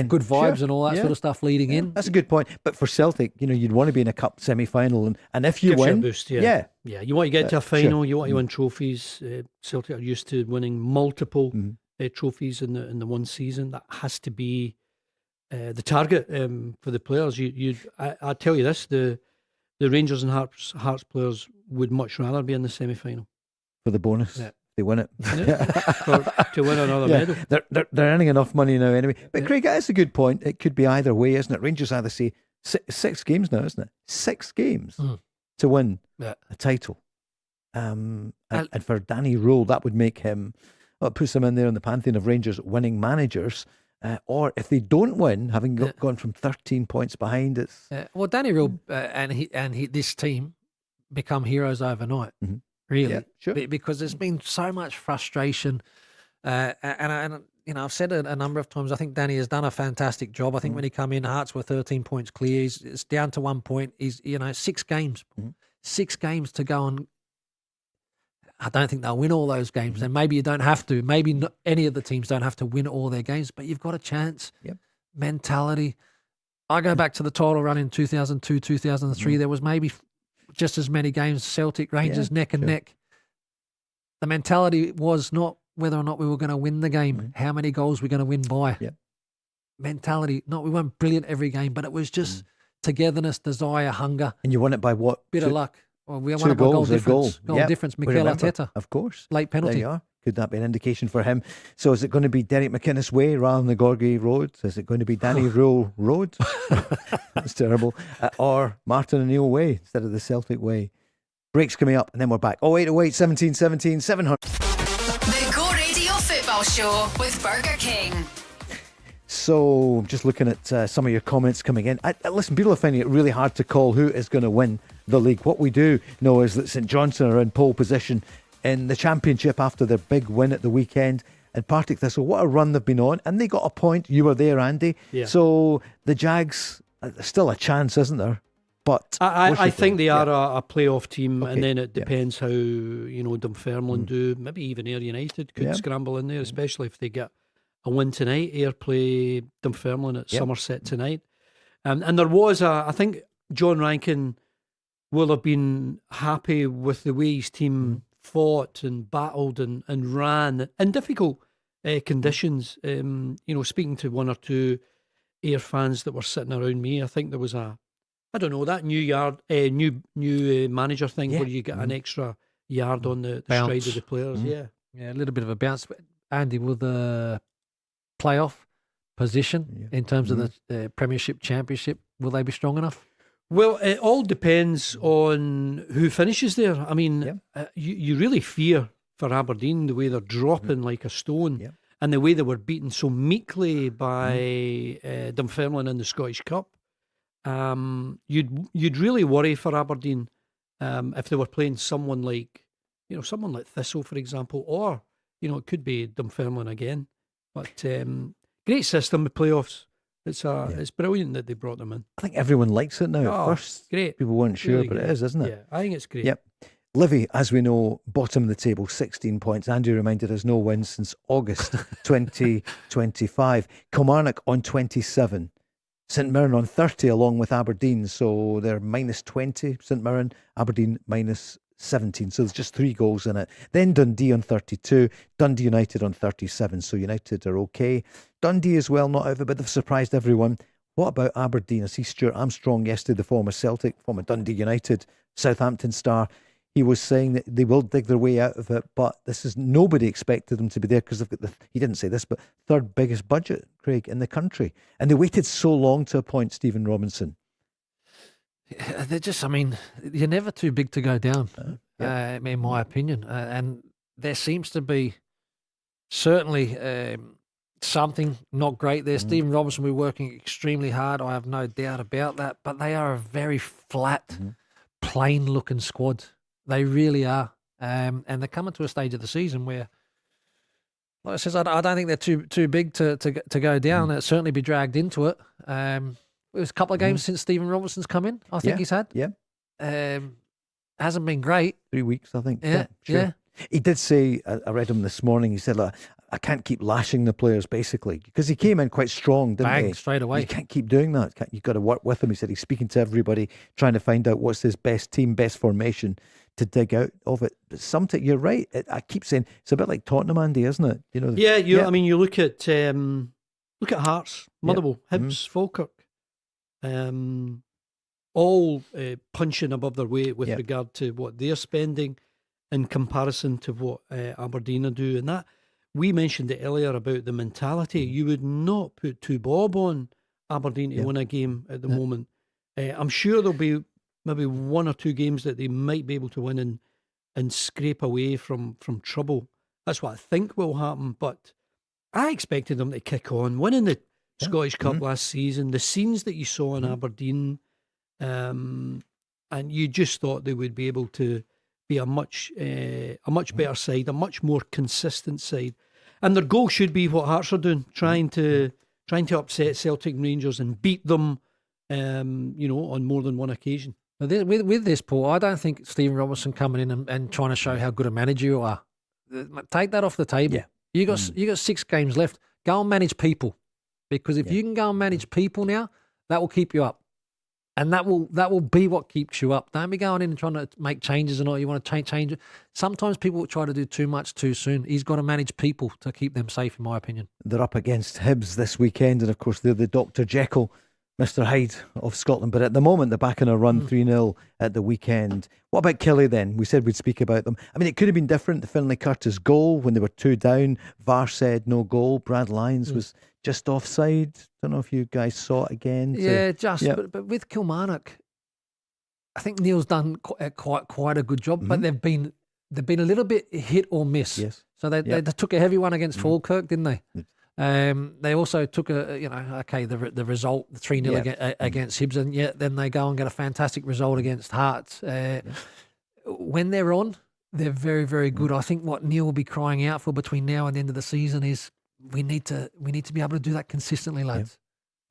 Speaker 2: good vibes and all that sort of stuff leading in. That's a good point. But for Celtic, you'd want to be in a cup semi-final, and if you win,
Speaker 4: you a boost, you want to get to a final. You want to win trophies. Celtic are used to winning multiple trophies in the one season. That has to be the target for the players. I tell you this: the Rangers and Hearts players would much rather be in the semi-final. For the bonus, they win it. To win another medal. They're earning enough money now anyway. But Craig, that's a good point. It could be either way, isn't it? Rangers either say 6 games now, isn't it? 6 games to win a title. And for Danny Rowe, that would make him, it puts him in there in the pantheon of Rangers winning managers. Or if they don't win, having gone from 13 points behind, it's... well, Danny Rowe and this team become heroes overnight. Mm-hmm. Really, because there's been so much frustration, and I've said it a number of times. I think Danny has done a fantastic job. I think when he come in, Hearts were 13 points clear. It's down to 1 point. He's 6 games, 6 games to go on. I don't think they'll win all those games, and maybe you don't have to. Maybe not, any of the teams don't have to win all their games, but you've got a chance. Mentality. I go back to the title run in 2002, 2003. There was maybe just as many games, Celtic, Rangers, neck and neck. The mentality was not whether or not we were going to win the game, how many goals we're going to win by. Mentality, we weren't brilliant every game, but it was just togetherness, desire, hunger. And you won it by what? Bit of luck. Well, we won it by goal difference. Goal difference, Mikel Arteta. Of course. Late penalty. There you are. Could that be an indication for him? So is it going to be Derek McInnes Way rather than the Gorgie Road? Is it going to be Danny Rowe Road? That's terrible. Or Martin O'Neill Way instead of the Celtic Way? Breaks coming up and then we're back. 0808 17 17 700.
Speaker 1: The Go Radio Football Show with Burger King.
Speaker 2: So just looking at some of your comments coming in. Listen, people are finding it really hard to call who is going to win the league. What we do know is that St Johnstone are in pole position in the Championship after their big win at the weekend. And Partick Thistle, what a run they've been on. And they got a point. You were there, Andy. Yeah. So the Jags, there's still a chance, isn't there? But
Speaker 4: I think they are a playoff team,
Speaker 2: Okay,
Speaker 4: and then it depends how Dunfermline do. Maybe even Ayr United could scramble in there, especially if they get a win tonight. Ayr play Dunfermline at Somerset tonight, and there was I think John Rankin will have been happy with the way his team fought and battled and ran in difficult conditions. Speaking to one or two Ayr fans that were sitting around me, I think there was that new manager thing where you get an extra yard on the stride of the players. Yeah,
Speaker 3: a little bit of a bounce. Andy, will the playoff position in terms of the Premiership, Championship, will they be strong enough?
Speaker 4: Well, it all depends on who finishes there. I mean, you really fear for Aberdeen the way they're dropping like a stone, and the way they were beaten so meekly by Dunfermline in the Scottish Cup. You'd really worry for Aberdeen if they were playing someone like Thistle, for example, or it could be Dunfermline again. But great system of playoffs. It's brilliant that they brought them in.
Speaker 2: I think everyone likes it now. At first,
Speaker 4: great.
Speaker 2: People weren't sure,
Speaker 4: Really
Speaker 2: but
Speaker 4: great.
Speaker 2: it is, isn't it?
Speaker 4: Yeah, I think it's great.
Speaker 2: Yep. Livy, as we know, bottom of the table, 16 points. Andy reminded us no wins since August 2025. Kilmarnock on 27. St Mirren on 30 along with Aberdeen. So they're minus 20, St Mirren. Aberdeen minus 17. So there's just 3 goals in it. Then Dundee on 32. Dundee United on 37. So United are okay. Dundee as well, not out of it, but they've surprised everyone. What about Aberdeen? I see Stuart Armstrong yesterday, the former Celtic, former Dundee United, Southampton star. He was saying that they will dig their way out of it, but nobody expected them to be there because they've got he didn't say this, but third biggest budget, Craig, in the country. And they waited so long to appoint Stephen Robinson.
Speaker 3: They're just, you're never too big to go down, in my opinion. And there seems to be certainly something not great there. Stephen Robinson will be working extremely hard. I have no doubt about that. But they are a very flat, plain-looking squad. They really are. And they're coming to a stage of the season where, like I said, I don't think they're too big to go down. They'll certainly be dragged into it. It was a couple of games since Stephen Robinson's come in, I think he's had.
Speaker 2: Yeah.
Speaker 3: Hasn't been great.
Speaker 2: 3 weeks, I think.
Speaker 3: Yeah,
Speaker 2: Sure.
Speaker 3: yeah.
Speaker 2: He did say, I read him this morning, he said, I can't keep lashing the players, basically, because he came in quite strong, didn't he?
Speaker 3: Bang, straight away.
Speaker 2: You can't keep doing that. You've got to work with him. He said he's speaking to everybody, trying to find out what's his best team, best formation to dig out of it. But sometimes, you're right. I keep saying, it's a bit like Tottenham, Andy, isn't it?
Speaker 4: You look at Hearts, Motherwell, Hibs, Falkirk, all punching above their weight with regard to what they're spending in comparison to what Aberdeen are doing. And that, we mentioned it earlier about the mentality. You would not put 2 bob on Aberdeen to win a game at the moment. I'm sure there'll be maybe 1 or 2 games that they might be able to win and scrape away from trouble. That's what I think will happen. But I expected them to kick on, winning the Scottish Cup last season, the scenes that you saw in Aberdeen, and you just thought they would be able to be a much better side, a much more consistent side. And their goal should be what Hearts are doing, trying to upset Celtic and Rangers and beat them, on more than one occasion.
Speaker 3: With this, Paul, I don't think Stephen Robinson coming in and trying to show how good a manager you are. Take that off the table. Yeah. You got 6 games left. Go and manage people, because if you can go and manage people now, that will keep you up. And that will be what keeps you up. Don't be going in and trying to make changes and all. You want to change it. Sometimes people try to do too much too soon. He's got to manage people to keep them safe, in my opinion. They're
Speaker 2: up against Hibs this weekend, and of course they're the Dr. Jekyll, Mr. Hyde of Scotland. But at the moment, they're back in a run 3-0 at the weekend. What about Killie then? We said we'd speak about them. It could have been different. The Finlay Curtis goal when they were 2 down. VAR said no goal. Brad Lyons was just offside. Don't know if you guys saw it again.
Speaker 3: But with Kilmarnock, I think Neil's done quite a good job. But they've been a little bit hit or miss.
Speaker 2: Yes.
Speaker 3: So they took a heavy one against Falkirk, didn't they? They also took the result, the 3-0 against Hibs, and then they go and get a fantastic result against Hearts. When they're on, they're very, very good. I think what Neil will be crying out for between now and the end of the season is we need to be able to do that consistently, lads.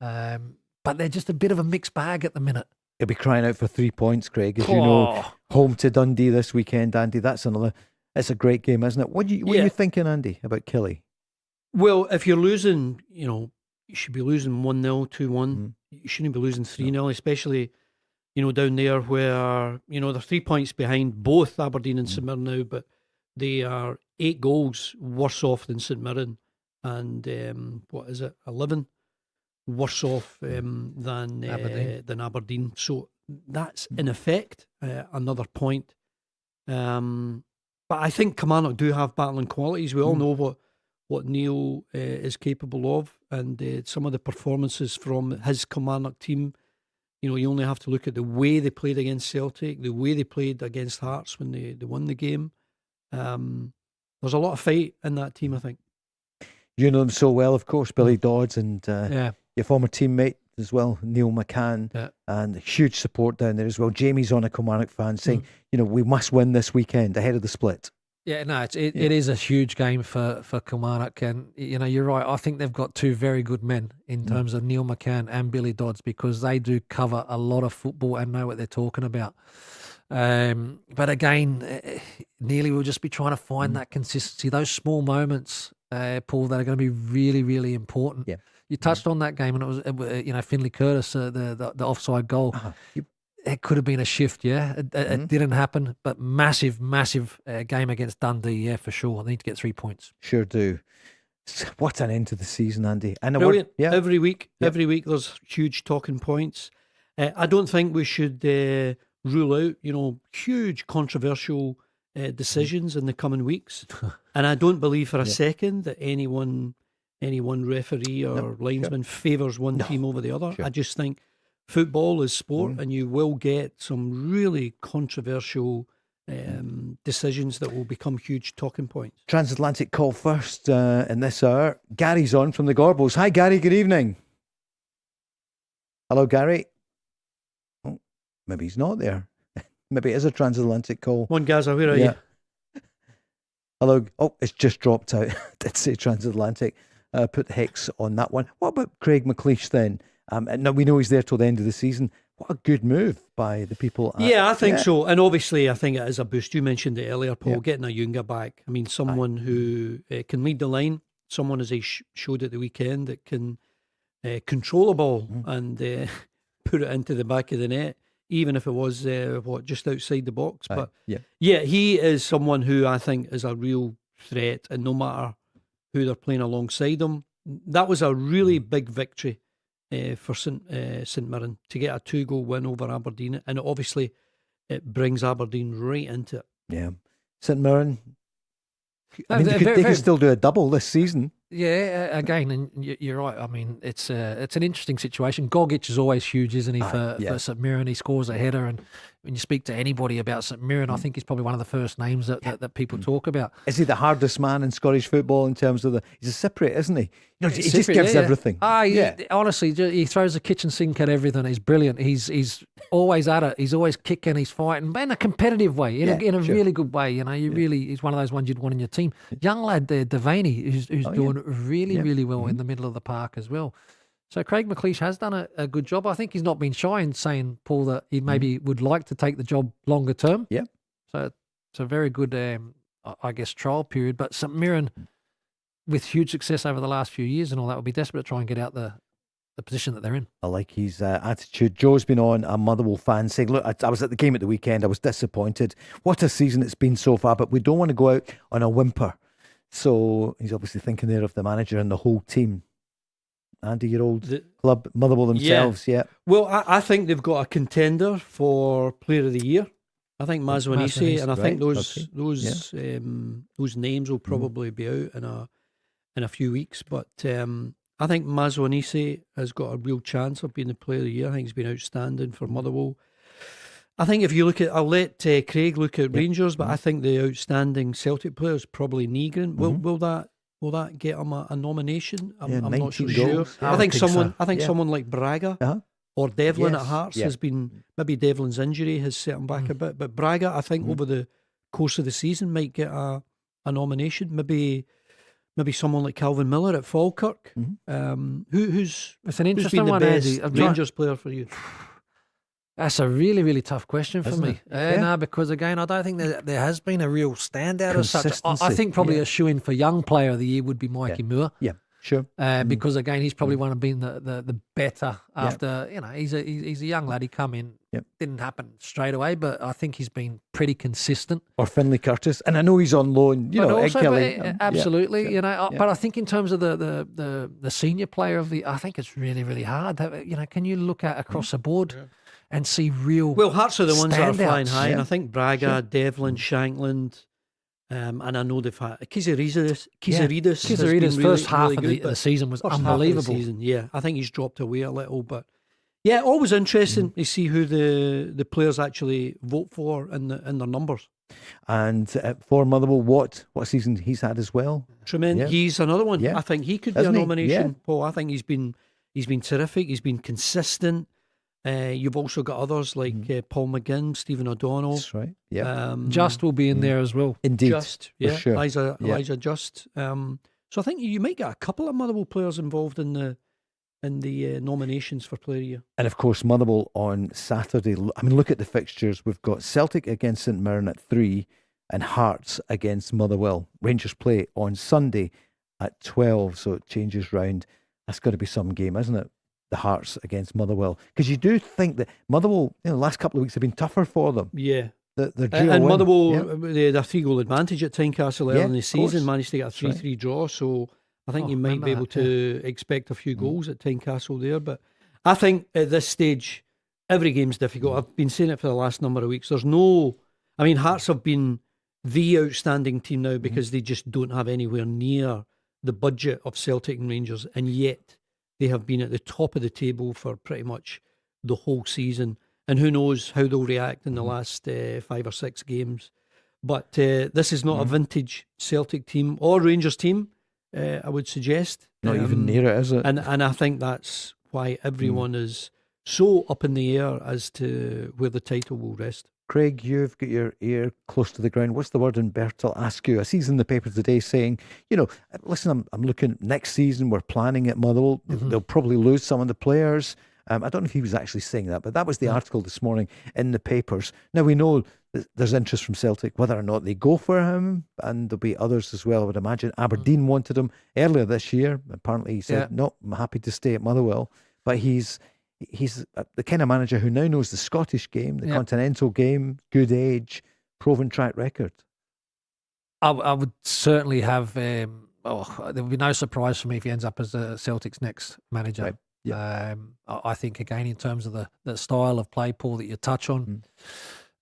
Speaker 3: But they're just a bit of a mixed bag at the minute.
Speaker 2: He'll be crying out for 3 points, Craig. As you know, home to Dundee this weekend, Andy. That's a great game, isn't it? What are you thinking, Andy, about Killie?
Speaker 4: Well, if you're losing, you should be losing 1-0, 2-1. You shouldn't be losing 3-0, especially, down there where, they're 3 points behind both Aberdeen and St Mirren now, but they are 8 goals worse off than St Mirren and, 11 worse off than Aberdeen. So that's, in effect, another point. But I think Kilmarnock do have battling qualities. We all know what Neil is capable of, and some of the performances from his Kilmarnock team. You only have to look at the way they played against Celtic, the way they played against Hearts when they won the game. There's a lot of fight in that team, I think.
Speaker 2: You know them so well, of course, Billy Dodds and your former teammate as well, Neil McCann, and huge support down there as well. Jamie's on a Kilmarnock fan saying, we must win this weekend ahead of the split.
Speaker 3: Yeah, no, it is a huge game for Kilmarnock, and you're right. I think they've got two very good men in terms of Neil McCann and Billy Dodds, because they do cover a lot of football and know what they're talking about. But again, Nearly will just be trying to find that consistency, those small moments, Paul, that are going to be really, really important.
Speaker 2: Yeah.
Speaker 3: You touched on that game, and it was Finlay Curtis, the offside goal. It could have been a shift, It didn't happen, but massive game against Dundee, for sure. I need to get 3 points.
Speaker 2: Sure do. What an end to the season, Andy. And
Speaker 4: brilliant. Every week there's huge talking points. I don't think we should rule out, huge controversial decisions in the coming weeks. And I don't believe for a second that any one referee or linesman favours one team over the other. Sure. I just think football is sport, and you will get some really controversial decisions that will become huge talking points.
Speaker 2: Transatlantic call first in this hour. Gary's on from the Gorbals. Hi, Gary. Good evening. Hello, Gary. Oh, maybe he's not there. Maybe it is a transatlantic call.
Speaker 4: One, Gaza, where are you?
Speaker 2: Hello. Oh, it's just dropped out. Did say transatlantic. Put the hex on that one. What about Craig McLeish then? Now we know he's there till the end of the season. What a good move by the people.
Speaker 4: I think so. And obviously, I think it is a boost. You mentioned it earlier, Paul, getting a Junga back. I mean, someone who can lead the line, someone, as he showed at the weekend, that can control a ball and put it into the back of the net, even if it was, just outside the box. But he is someone who I think is a real threat, and no matter who they're playing alongside him, that was a really big victory for St Mirren to get a 2-goal win over Aberdeen, and obviously it brings Aberdeen right into it.
Speaker 2: Yeah, St Mirren. I mean, they could still do a double this season.
Speaker 3: Yeah, again, and you're right. I mean, it's an interesting situation. Gogic is always huge, isn't he, for St Mirren? He scores a header, and when you speak to anybody about St Mirren, I think he's probably one of the first names that people talk about.
Speaker 2: Is he the hardest man in Scottish football in terms of he's a Cypriot, isn't he? He just gives everything.
Speaker 3: Honestly, he throws the kitchen sink at everything. He's brilliant. He's always at it. He's always kicking. He's fighting, but in a competitive way, in a really good way. He's one of those ones you'd want in your team. Young lad there, Devaney, who's doing really well in the middle of the park as well. So Craig McLeish has done a good job. I think he's not been shy in saying, Paul, that he maybe would like to take the job longer term.
Speaker 2: Yeah.
Speaker 3: So it's a very good, trial period. But St Mirren, with huge success over the last few years and all that, will be desperate to try and get out the position that they're in.
Speaker 2: I like his attitude. Joe's been on, a Motherwell fan, saying, look, I was at the game at the weekend. I was disappointed. What a season it's been so far, but we don't want to go out on a whimper. So he's obviously thinking there of the manager and the whole team. Andy, your old club, Motherwell themselves,
Speaker 4: Well, I think they've got a contender for Player of the Year. I think Mazwanise, and I think those names will probably be out in a few weeks. But I think Mazwanise has got a real chance of being the Player of the Year. I think he's been outstanding for Motherwell. I think if you look at, I'll let Craig look at Rangers, but I think the outstanding Celtic player is probably Negrin. Will that get him a nomination? I'm not so sure. I think someone like Braga or Devlin at Hearts has been, maybe Devlin's injury has set him back a bit, but Braga, I think over the course of the season might get a nomination. Maybe someone like Calvin Miller at Falkirk. Who's
Speaker 3: it's an interesting
Speaker 4: been the
Speaker 3: one,
Speaker 4: best
Speaker 3: Andy.
Speaker 4: Rangers player for you?
Speaker 3: That's a really, really tough question for
Speaker 2: Isn't
Speaker 3: me.
Speaker 2: it? Yeah.
Speaker 3: No, because again, I don't think there has been a real standout as such. I
Speaker 2: Consistency,
Speaker 3: think probably
Speaker 2: yeah.
Speaker 3: a shoe-in for young player of the year would be Mikey Moore.
Speaker 2: Yeah, sure.
Speaker 3: Because again, he's probably one of being the better after, he's a young lad. He come in, didn't happen straight away, but I think he's been pretty consistent.
Speaker 2: Or Finlay Curtis, and I know he's on loan.
Speaker 3: But
Speaker 2: Kelly.
Speaker 3: Absolutely. But I think in terms of the senior player of the, I think it's really, really hard. Can you look at across the board and see real?
Speaker 4: Well, Hearts are the ones that are flying
Speaker 3: standouts?
Speaker 4: high, and I think Braga, Devlin,
Speaker 2: Mm.
Speaker 4: Shankland, and I know they've had Kizaridis.
Speaker 3: Kizaridis' first half of the season was unbelievable.
Speaker 4: Yeah, I think he's dropped away a little, but yeah, always interesting to see who the players actually vote for in their numbers.
Speaker 2: And for Motherwell, what season he's had as well?
Speaker 4: Tremendous.
Speaker 2: Yeah.
Speaker 4: He's another one.
Speaker 2: Yeah.
Speaker 4: I think he could be
Speaker 2: Isn't
Speaker 4: a
Speaker 2: he?
Speaker 4: nomination.
Speaker 2: Yeah.
Speaker 4: Paul, I think he's been terrific. He's been consistent. You've also got others like Paul McGinn, Stephen O'Donnell.
Speaker 2: That's right. Yeah.
Speaker 3: Just will be in there as well.
Speaker 2: Indeed.
Speaker 4: Just, yeah.
Speaker 2: sure.
Speaker 4: Elijah Just. So I think you might get a couple of Motherwell players involved in the nominations for Player of the Year.
Speaker 2: And of course, Motherwell on Saturday. I mean, look at the fixtures. We've got Celtic against St Mirren at 3 and Hearts against Motherwell. Rangers play on Sunday at 12, so it changes round. That's got to be some game, isn't it? The Hearts against Motherwell. Because you do think that Motherwell, the last couple of weeks have been tougher for them.
Speaker 4: Yeah.
Speaker 2: They're due a
Speaker 4: And
Speaker 2: win.
Speaker 4: Motherwell, they had a 3-goal advantage at Tynecastle early in the
Speaker 2: of
Speaker 4: season,
Speaker 2: course.
Speaker 4: managed to get a 3-3 draw. So I think you might be able to expect a few goals at Tynecastle there. But I think at this stage, every game's difficult. I've been saying it for the last number of weeks. Hearts have been the outstanding team now because they just don't have anywhere near the budget of Celtic and Rangers, and yet they have been at the top of the table for pretty much the whole season. And who knows how they'll react in the last 5 or 6 games. But this is not a vintage Celtic team or Rangers team, I would suggest.
Speaker 2: Not even near it, is it?
Speaker 4: And I think that's why everyone is so up in the air as to where the title will rest.
Speaker 2: Craig, you've got your ear close to the ground. What's the word Umberto Askew? I see he's in the paper today saying, listen, I'm looking next season, we're planning at Motherwell. They'll probably lose some of the players. I don't know if he was actually saying that, but that was the article this morning in the papers. Now, we know that there's interest from Celtic, whether or not they go for him, and there'll be others as well, I would imagine. Aberdeen wanted him earlier this year. Apparently he said, no, I'm happy to stay at Motherwell. But he's the kind of manager who now knows the Scottish game, the continental game, good age, proven track record.
Speaker 3: I would certainly have. There would be no surprise for me if he ends up as Celtic's next manager.
Speaker 2: Right. Yeah.
Speaker 3: I think again in terms of the style of play, Paul, that you touch on,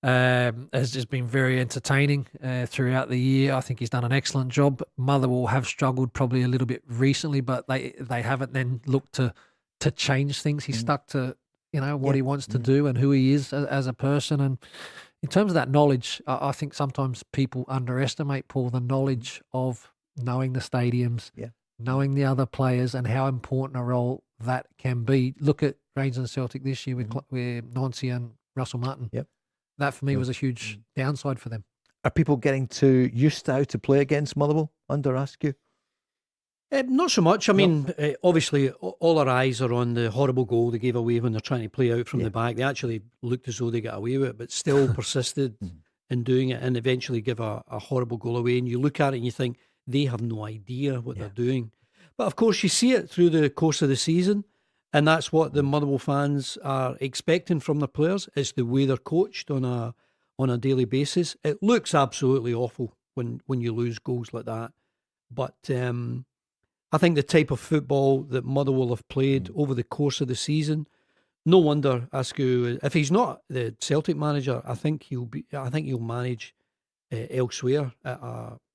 Speaker 3: has just been very entertaining throughout the year. I think he's done an excellent job. Motherwell have struggled probably a little bit recently, but they haven't then looked to change things. He's stuck to what he wants to do and who he is as a person. And in terms of that knowledge, I think sometimes people underestimate, Paul, the knowledge of knowing the stadiums, knowing the other players, and how important a role that can be. Look at Rangers and Celtic this year with Nancy and Russell Martin.
Speaker 2: Yep.
Speaker 3: That for me was a huge downside for them.
Speaker 2: Are people getting too used to how to play against Motherwell under Askew?
Speaker 4: Not so much. I mean, obviously, all our eyes are on the horrible goal they gave away when they're trying to play out from the back. They actually looked as though they got away with it, but still persisted in doing it and eventually give a horrible goal away. And you look at it and you think, they have no idea what they're doing. But of course, you see it through the course of the season, and that's what the Motherwell fans are expecting from their players. It's the way they're coached on a daily basis. It looks absolutely awful when you lose goals like that. But I think the type of football that Motherwell have played over the course of the season, no wonder Askew, if he's not the Celtic manager, I think he'll manage elsewhere at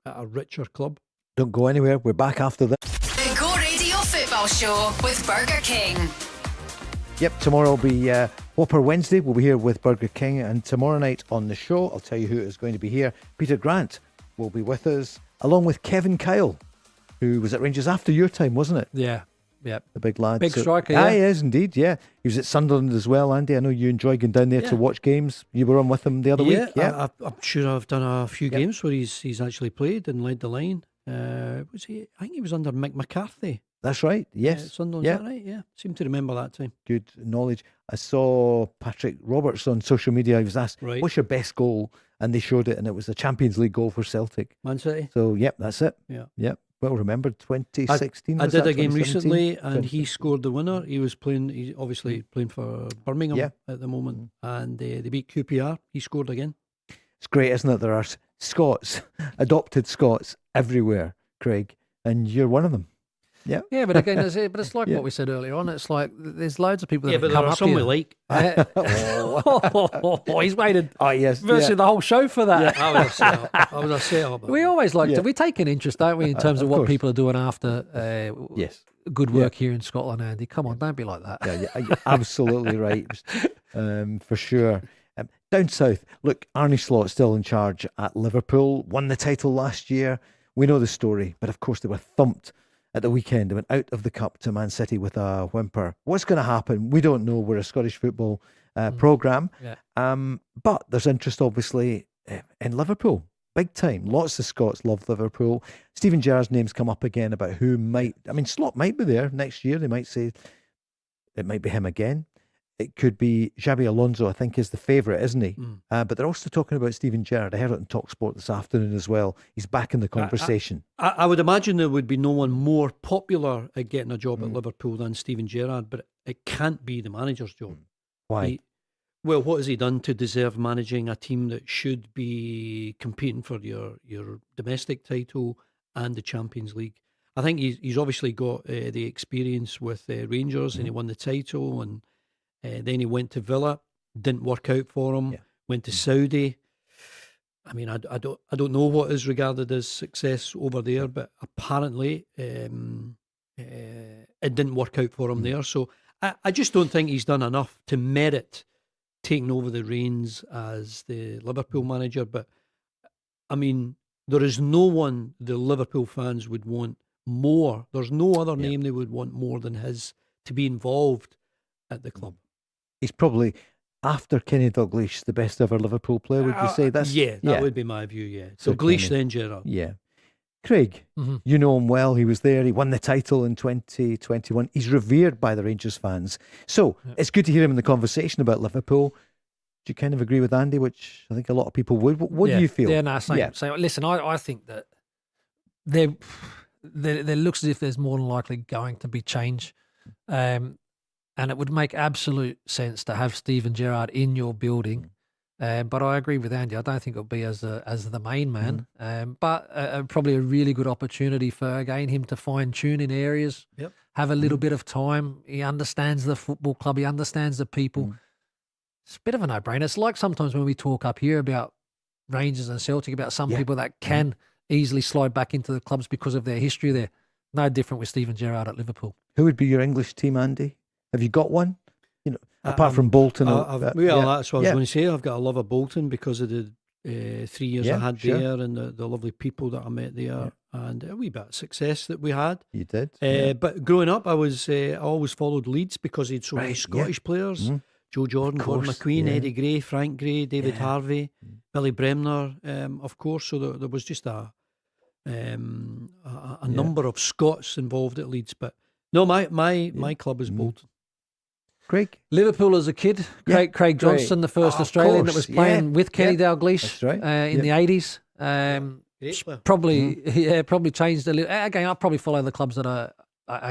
Speaker 4: a richer club.
Speaker 2: Don't go anywhere. We're back after this.
Speaker 1: The Go Radio Football Show with Burger King.
Speaker 2: Yep, tomorrow will be Whopper Wednesday. We'll be here with Burger King. And tomorrow night on the show, I'll tell you who is going to be here. Peter Grant will be with us, along with Kevin Kyle, who was at Rangers after your time, wasn't it?
Speaker 3: Yeah.
Speaker 2: The big lad.
Speaker 3: Big striker, yeah.
Speaker 2: He is indeed, yeah. He was at Sunderland as well, Andy. I know you enjoy going down there to watch games. You were on with him the other week. Yeah,
Speaker 4: I'm sure I've done a few games where he's actually played and led the line. Was he? I think he was under Mick McCarthy.
Speaker 2: That's right. Yes.
Speaker 4: Sunderland, is that right? Yeah. Seem to remember that time.
Speaker 2: Good knowledge. I saw Patrick Roberts on social media. He was asked,
Speaker 4: Right.
Speaker 2: what's your best goal? And they showed it, and it was a Champions League goal for Celtic.
Speaker 4: Man City.
Speaker 2: So, yep, that's it.
Speaker 4: Yeah.
Speaker 2: Yep. Well remembered, 2016.
Speaker 4: I
Speaker 2: was
Speaker 4: did
Speaker 2: that,
Speaker 4: a game
Speaker 2: 2017?
Speaker 4: recently, and he scored the winner. He was playing. He's obviously playing for Birmingham at the moment, and they beat QPR. He scored again.
Speaker 2: It's great, isn't it? There are Scots, adopted Scots everywhere, Craig, and you're one of them. Yeah.
Speaker 3: Yeah, but again, it's like what we said earlier on. It's like there's loads of people that have
Speaker 4: but
Speaker 3: come
Speaker 4: there are
Speaker 3: up
Speaker 4: some
Speaker 3: here.
Speaker 4: we like.
Speaker 3: He's waited
Speaker 2: Oh, yes.
Speaker 3: virtually the whole show for that.
Speaker 4: I was a setup.
Speaker 3: We always like to. We take an interest, don't we, in terms of what
Speaker 2: course.
Speaker 3: people are doing after
Speaker 2: Yes.
Speaker 3: good work here in Scotland, Andy. Come on, don't be like that.
Speaker 2: Yeah, you're absolutely right, for sure. Down south, look, Arne Slot's still in charge at Liverpool, won the title last year. We know the story, but of course they were thumped at the weekend. They went out of the cup to Man City with a whimper. What's going to happen? We don't know. We're a Scottish football programme.
Speaker 3: Yeah.
Speaker 2: But there's interest, obviously, in Liverpool. Big time. Lots of Scots love Liverpool. Steven Gerrard's name's come up again about who might... I mean, Slot might be there next year. They might say it might be him again. It could be Xabi Alonso, I think, is the favourite, isn't he? But they're also talking about Steven Gerrard. I heard it on TalkSport this afternoon as well. He's back in the conversation.
Speaker 4: I would imagine there would be no one more popular at getting a job at Liverpool than Steven Gerrard, but it can't be the manager's job.
Speaker 2: Why?
Speaker 4: Well, what has he done to deserve managing a team that should be competing for your domestic title and the Champions League? I think he's obviously got the experience with Rangers, and he won the title, and then he went to Villa, didn't work out for him. Went to Saudi. I mean, I don't know what is regarded as success over there, but apparently it didn't work out for him there. So I just don't think he's done enough to merit taking over the reins as the Liverpool manager. But I mean, there is no one the Liverpool fans would want more. There's no other name they would want more than his to be involved at the club.
Speaker 2: He's probably, after Kenny Dalglish, the best ever Liverpool player, would you say?
Speaker 4: That would be my view, yeah. So Dalglish, then Gerrard.
Speaker 2: Yeah. Craig, you know him well. He was there. He won the title in 2021. He's revered by the Rangers fans. So it's good to hear him in the conversation about Liverpool. Do you kind of agree with Andy, which I think a lot of people would? What do you feel?
Speaker 3: Yeah, no, same. So listen, I think that there looks as if there's more than likely going to be change. And it would make absolute sense to have Steven Gerrard in your building. But I agree with Andy. I don't think it'll be as the main man. But probably a really good opportunity for, again, him to fine-tune in areas, have a little bit of time. He understands the football club. He understands the people. It's a bit of a no-brainer. It's like sometimes when we talk up here about Rangers and Celtic, about some people that can easily slide back into the clubs because of their history there. No different with Steven Gerrard at Liverpool.
Speaker 2: Who would be your English team, Andy? Have you got one? You know, apart from Bolton.
Speaker 4: That's what I was going to say. I've got a love of Bolton because of the 3 years I had there, and the lovely people that I met there, and a wee bit of success that we had.
Speaker 2: You did.
Speaker 4: But growing up, I always followed Leeds because he had so many Scottish players. Joe Jordan, Gordon McQueen, Eddie Gray, Frank Gray, David Harvey, Billy Bremner, of course. So there was just a number of Scots involved at Leeds. But no, my club is Bolton.
Speaker 2: Craig?
Speaker 3: Liverpool as a kid. Craig Johnston, the first Australian that was playing with Kenny Dalglish in the 80s. Probably changed a little. Again, I probably follow the clubs that I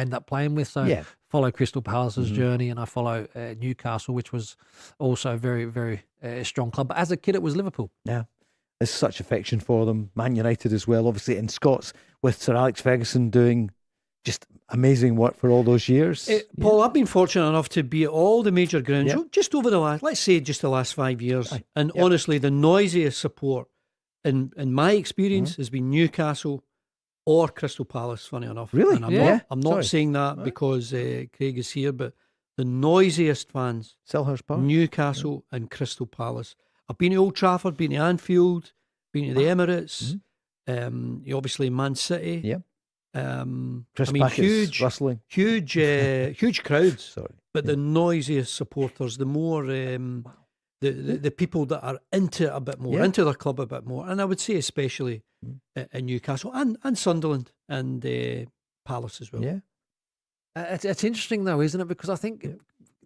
Speaker 3: end up playing with. So follow Crystal Palace's journey, and I follow Newcastle, which was also a very, very strong club. But as a kid, it was Liverpool. Yeah.
Speaker 2: There's such affection for them. Man United as well, obviously, in Scots, with Sir Alex Ferguson doing just amazing work for all those years.
Speaker 4: Paul, I've been fortunate enough to be at all the major grounds just over the last 5 years. And honestly, the noisiest support in my experience has been Newcastle or Crystal Palace, funny enough.
Speaker 2: Really?
Speaker 4: And I'm not saying that because Craig is here, but the noisiest fans,
Speaker 2: Selhurst Park,
Speaker 4: Newcastle and Crystal Palace. I've been to Old Trafford, been to Anfield, been to the Emirates, obviously Man City.
Speaker 2: Yeah.
Speaker 4: Chris Packett's
Speaker 2: rustling.
Speaker 4: Huge crowds.
Speaker 2: Sorry.
Speaker 4: But the noisiest supporters, the more the people that are into it a bit more, into their club a bit more, and I would say especially in Newcastle and Sunderland and Palace as well.
Speaker 2: Yeah.
Speaker 3: It's interesting though, isn't it? Because I think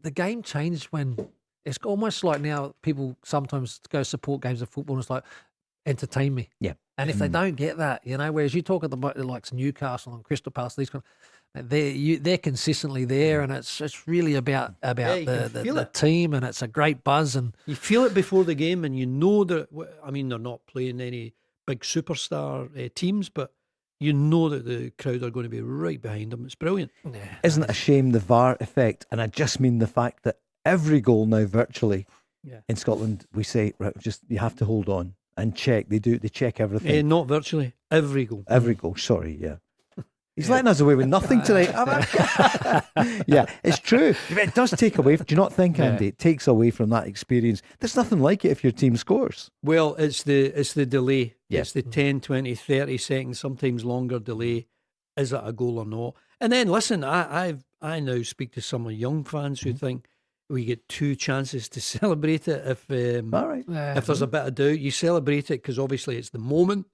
Speaker 3: the game changed when it's almost like now people sometimes go support games of football and it's like, entertain me.
Speaker 2: Yeah.
Speaker 3: And if they don't get that, whereas you talk at the likes of Newcastle and Crystal Palace, these kind of, they're consistently there, and it's really about the team, and it's a great buzz, and
Speaker 4: you feel it before the game, and you know that. I mean, they're not playing any big superstar teams, but you know that the crowd are going to be right behind them. It's brilliant.
Speaker 3: Yeah,
Speaker 2: Isn't it a shame the VAR effect? And I just mean the fact that every goal now virtually in Scotland, we say, right, just you have to hold on and check. They check everything.
Speaker 4: Not virtually, every goal.
Speaker 2: Every goal, sorry, yeah. He's letting us away with nothing tonight. Yeah, it's true. It does take away, do you not think, Andy? It takes away from that experience. There's nothing like it if your team scores.
Speaker 4: Well, it's the delay.
Speaker 2: Yeah.
Speaker 4: It's the 10, 20, 30 seconds, sometimes longer delay. Is it a goal or not? And then, listen, I now speak to some young fans who think we get 2 chances to celebrate it. If there's a bit of doubt, you celebrate it because obviously it's the moment.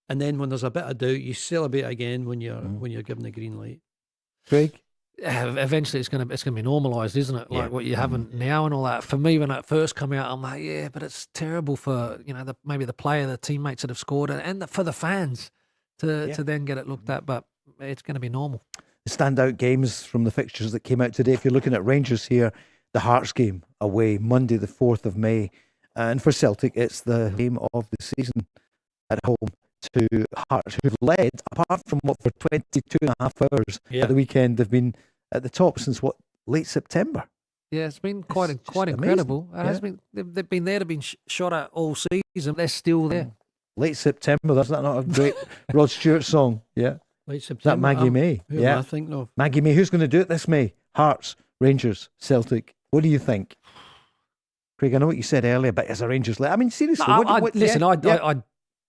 Speaker 4: And then when there's a bit of doubt, you celebrate again when you're given the green light.
Speaker 2: Craig?
Speaker 3: Eventually it's going to be normalised, isn't it? Like what you haven't now and all that. For me, when it first came out, I'm like, yeah, but it's terrible for maybe the player, the teammates that have scored, and for the fans to then get it looked at. But it's going to be normal.
Speaker 2: The standout games from the fixtures that came out today. If you're looking at Rangers here, the Hearts game away Monday the 4th of May, and for Celtic, it's the game of the season at home to Hearts, who've led, apart from for 22 and a half hours at the weekend, they've been at the top since late September.
Speaker 3: Yeah, it's been quite incredible. It has been. They've been there to be shot at all season. They're still there.
Speaker 2: Late September. That's not a great Rod Stewart song. Yeah,
Speaker 4: late September.
Speaker 2: Is that Maggie May?
Speaker 4: Who am I thinking of?
Speaker 2: Maggie May. Who's going to do it this May? Hearts, Rangers, Celtic. What do you think, Craig? I know what you said earlier, but as a Rangers, I mean, seriously,
Speaker 3: I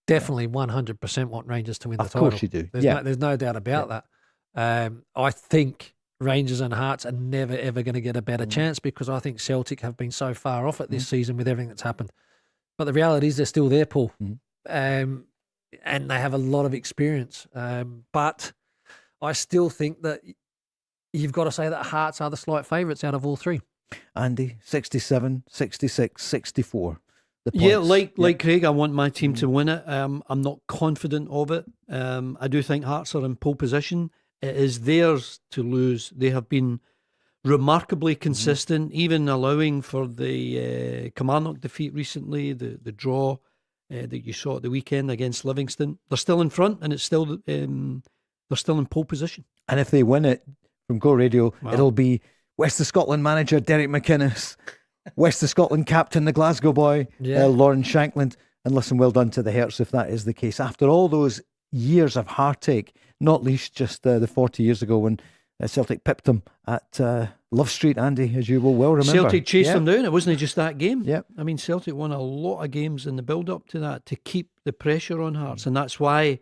Speaker 3: definitely 100% want Rangers to win the title.
Speaker 2: Of course you do.
Speaker 3: There's no doubt about that. I think Rangers and Hearts are never, ever going to get a better chance because I think Celtic have been so far off it this season with everything that's happened. But the reality is they're still there, Paul. And they have a lot of experience. But I still think that you've got to say that Hearts are the slight favourites out of all three.
Speaker 2: Andy, 67, 66, 64.
Speaker 4: Yeah, like Craig, I want my team to win it. I'm not confident of it. I do think Hearts are in pole position. It is theirs to lose. They have been remarkably consistent, even allowing for the Kilmarnock defeat recently, the draw that you saw at the weekend against Livingston. They're still in front, and it's still they're still in pole position.
Speaker 2: And if they win it from Go Radio, it'll be West of Scotland manager Derek McInnes, West of Scotland captain, the Glasgow boy, Lauren Shankland. And listen, well done to the Hearts if that is the case. After all those years of heartache, not least just the 40 years ago when Celtic pipped them at Love Street, Andy, as you will well remember.
Speaker 4: Celtic chased them down. It wasn't just that game. Yeah, I mean, Celtic won a lot of games in the build-up to that to keep the pressure on Hearts, and that's why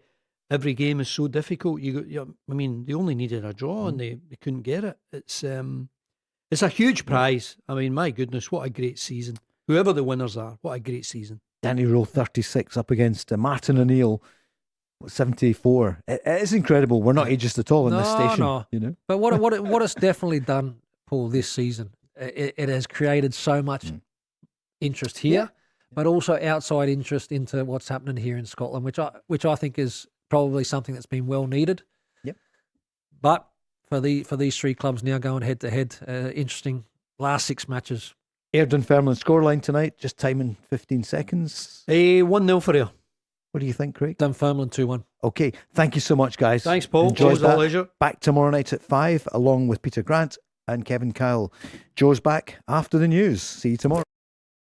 Speaker 4: every game is so difficult. I mean, they only needed a draw and they couldn't get it. It's a huge prize. I mean, my goodness, what a great season. Whoever the winners are, what a great season.
Speaker 2: Danny Rowe, 36, up against Martin O'Neill, 74. It is incredible. We're not ageist at all in this station. No. You know?
Speaker 3: But what it's definitely done, Paul, this season, it has created so much interest here, but also outside interest into what's happening here in Scotland, which I think is probably something that's been well needed.
Speaker 2: Yep.
Speaker 3: But for these three clubs now going head to head, interesting last 6 matches.
Speaker 2: Dunfermline scoreline tonight, just timing 15 seconds.
Speaker 4: 1-0 for you.
Speaker 2: What do you think, Craig?
Speaker 3: Dunfermline 2-1.
Speaker 2: Okay, thank you so much, guys.
Speaker 4: Thanks, Paul.
Speaker 2: Enjoyed that.
Speaker 4: Pleasure.
Speaker 2: Back tomorrow night at 5, along with Peter Grant and Kevin Kyle. Joe's back after the news. See you tomorrow.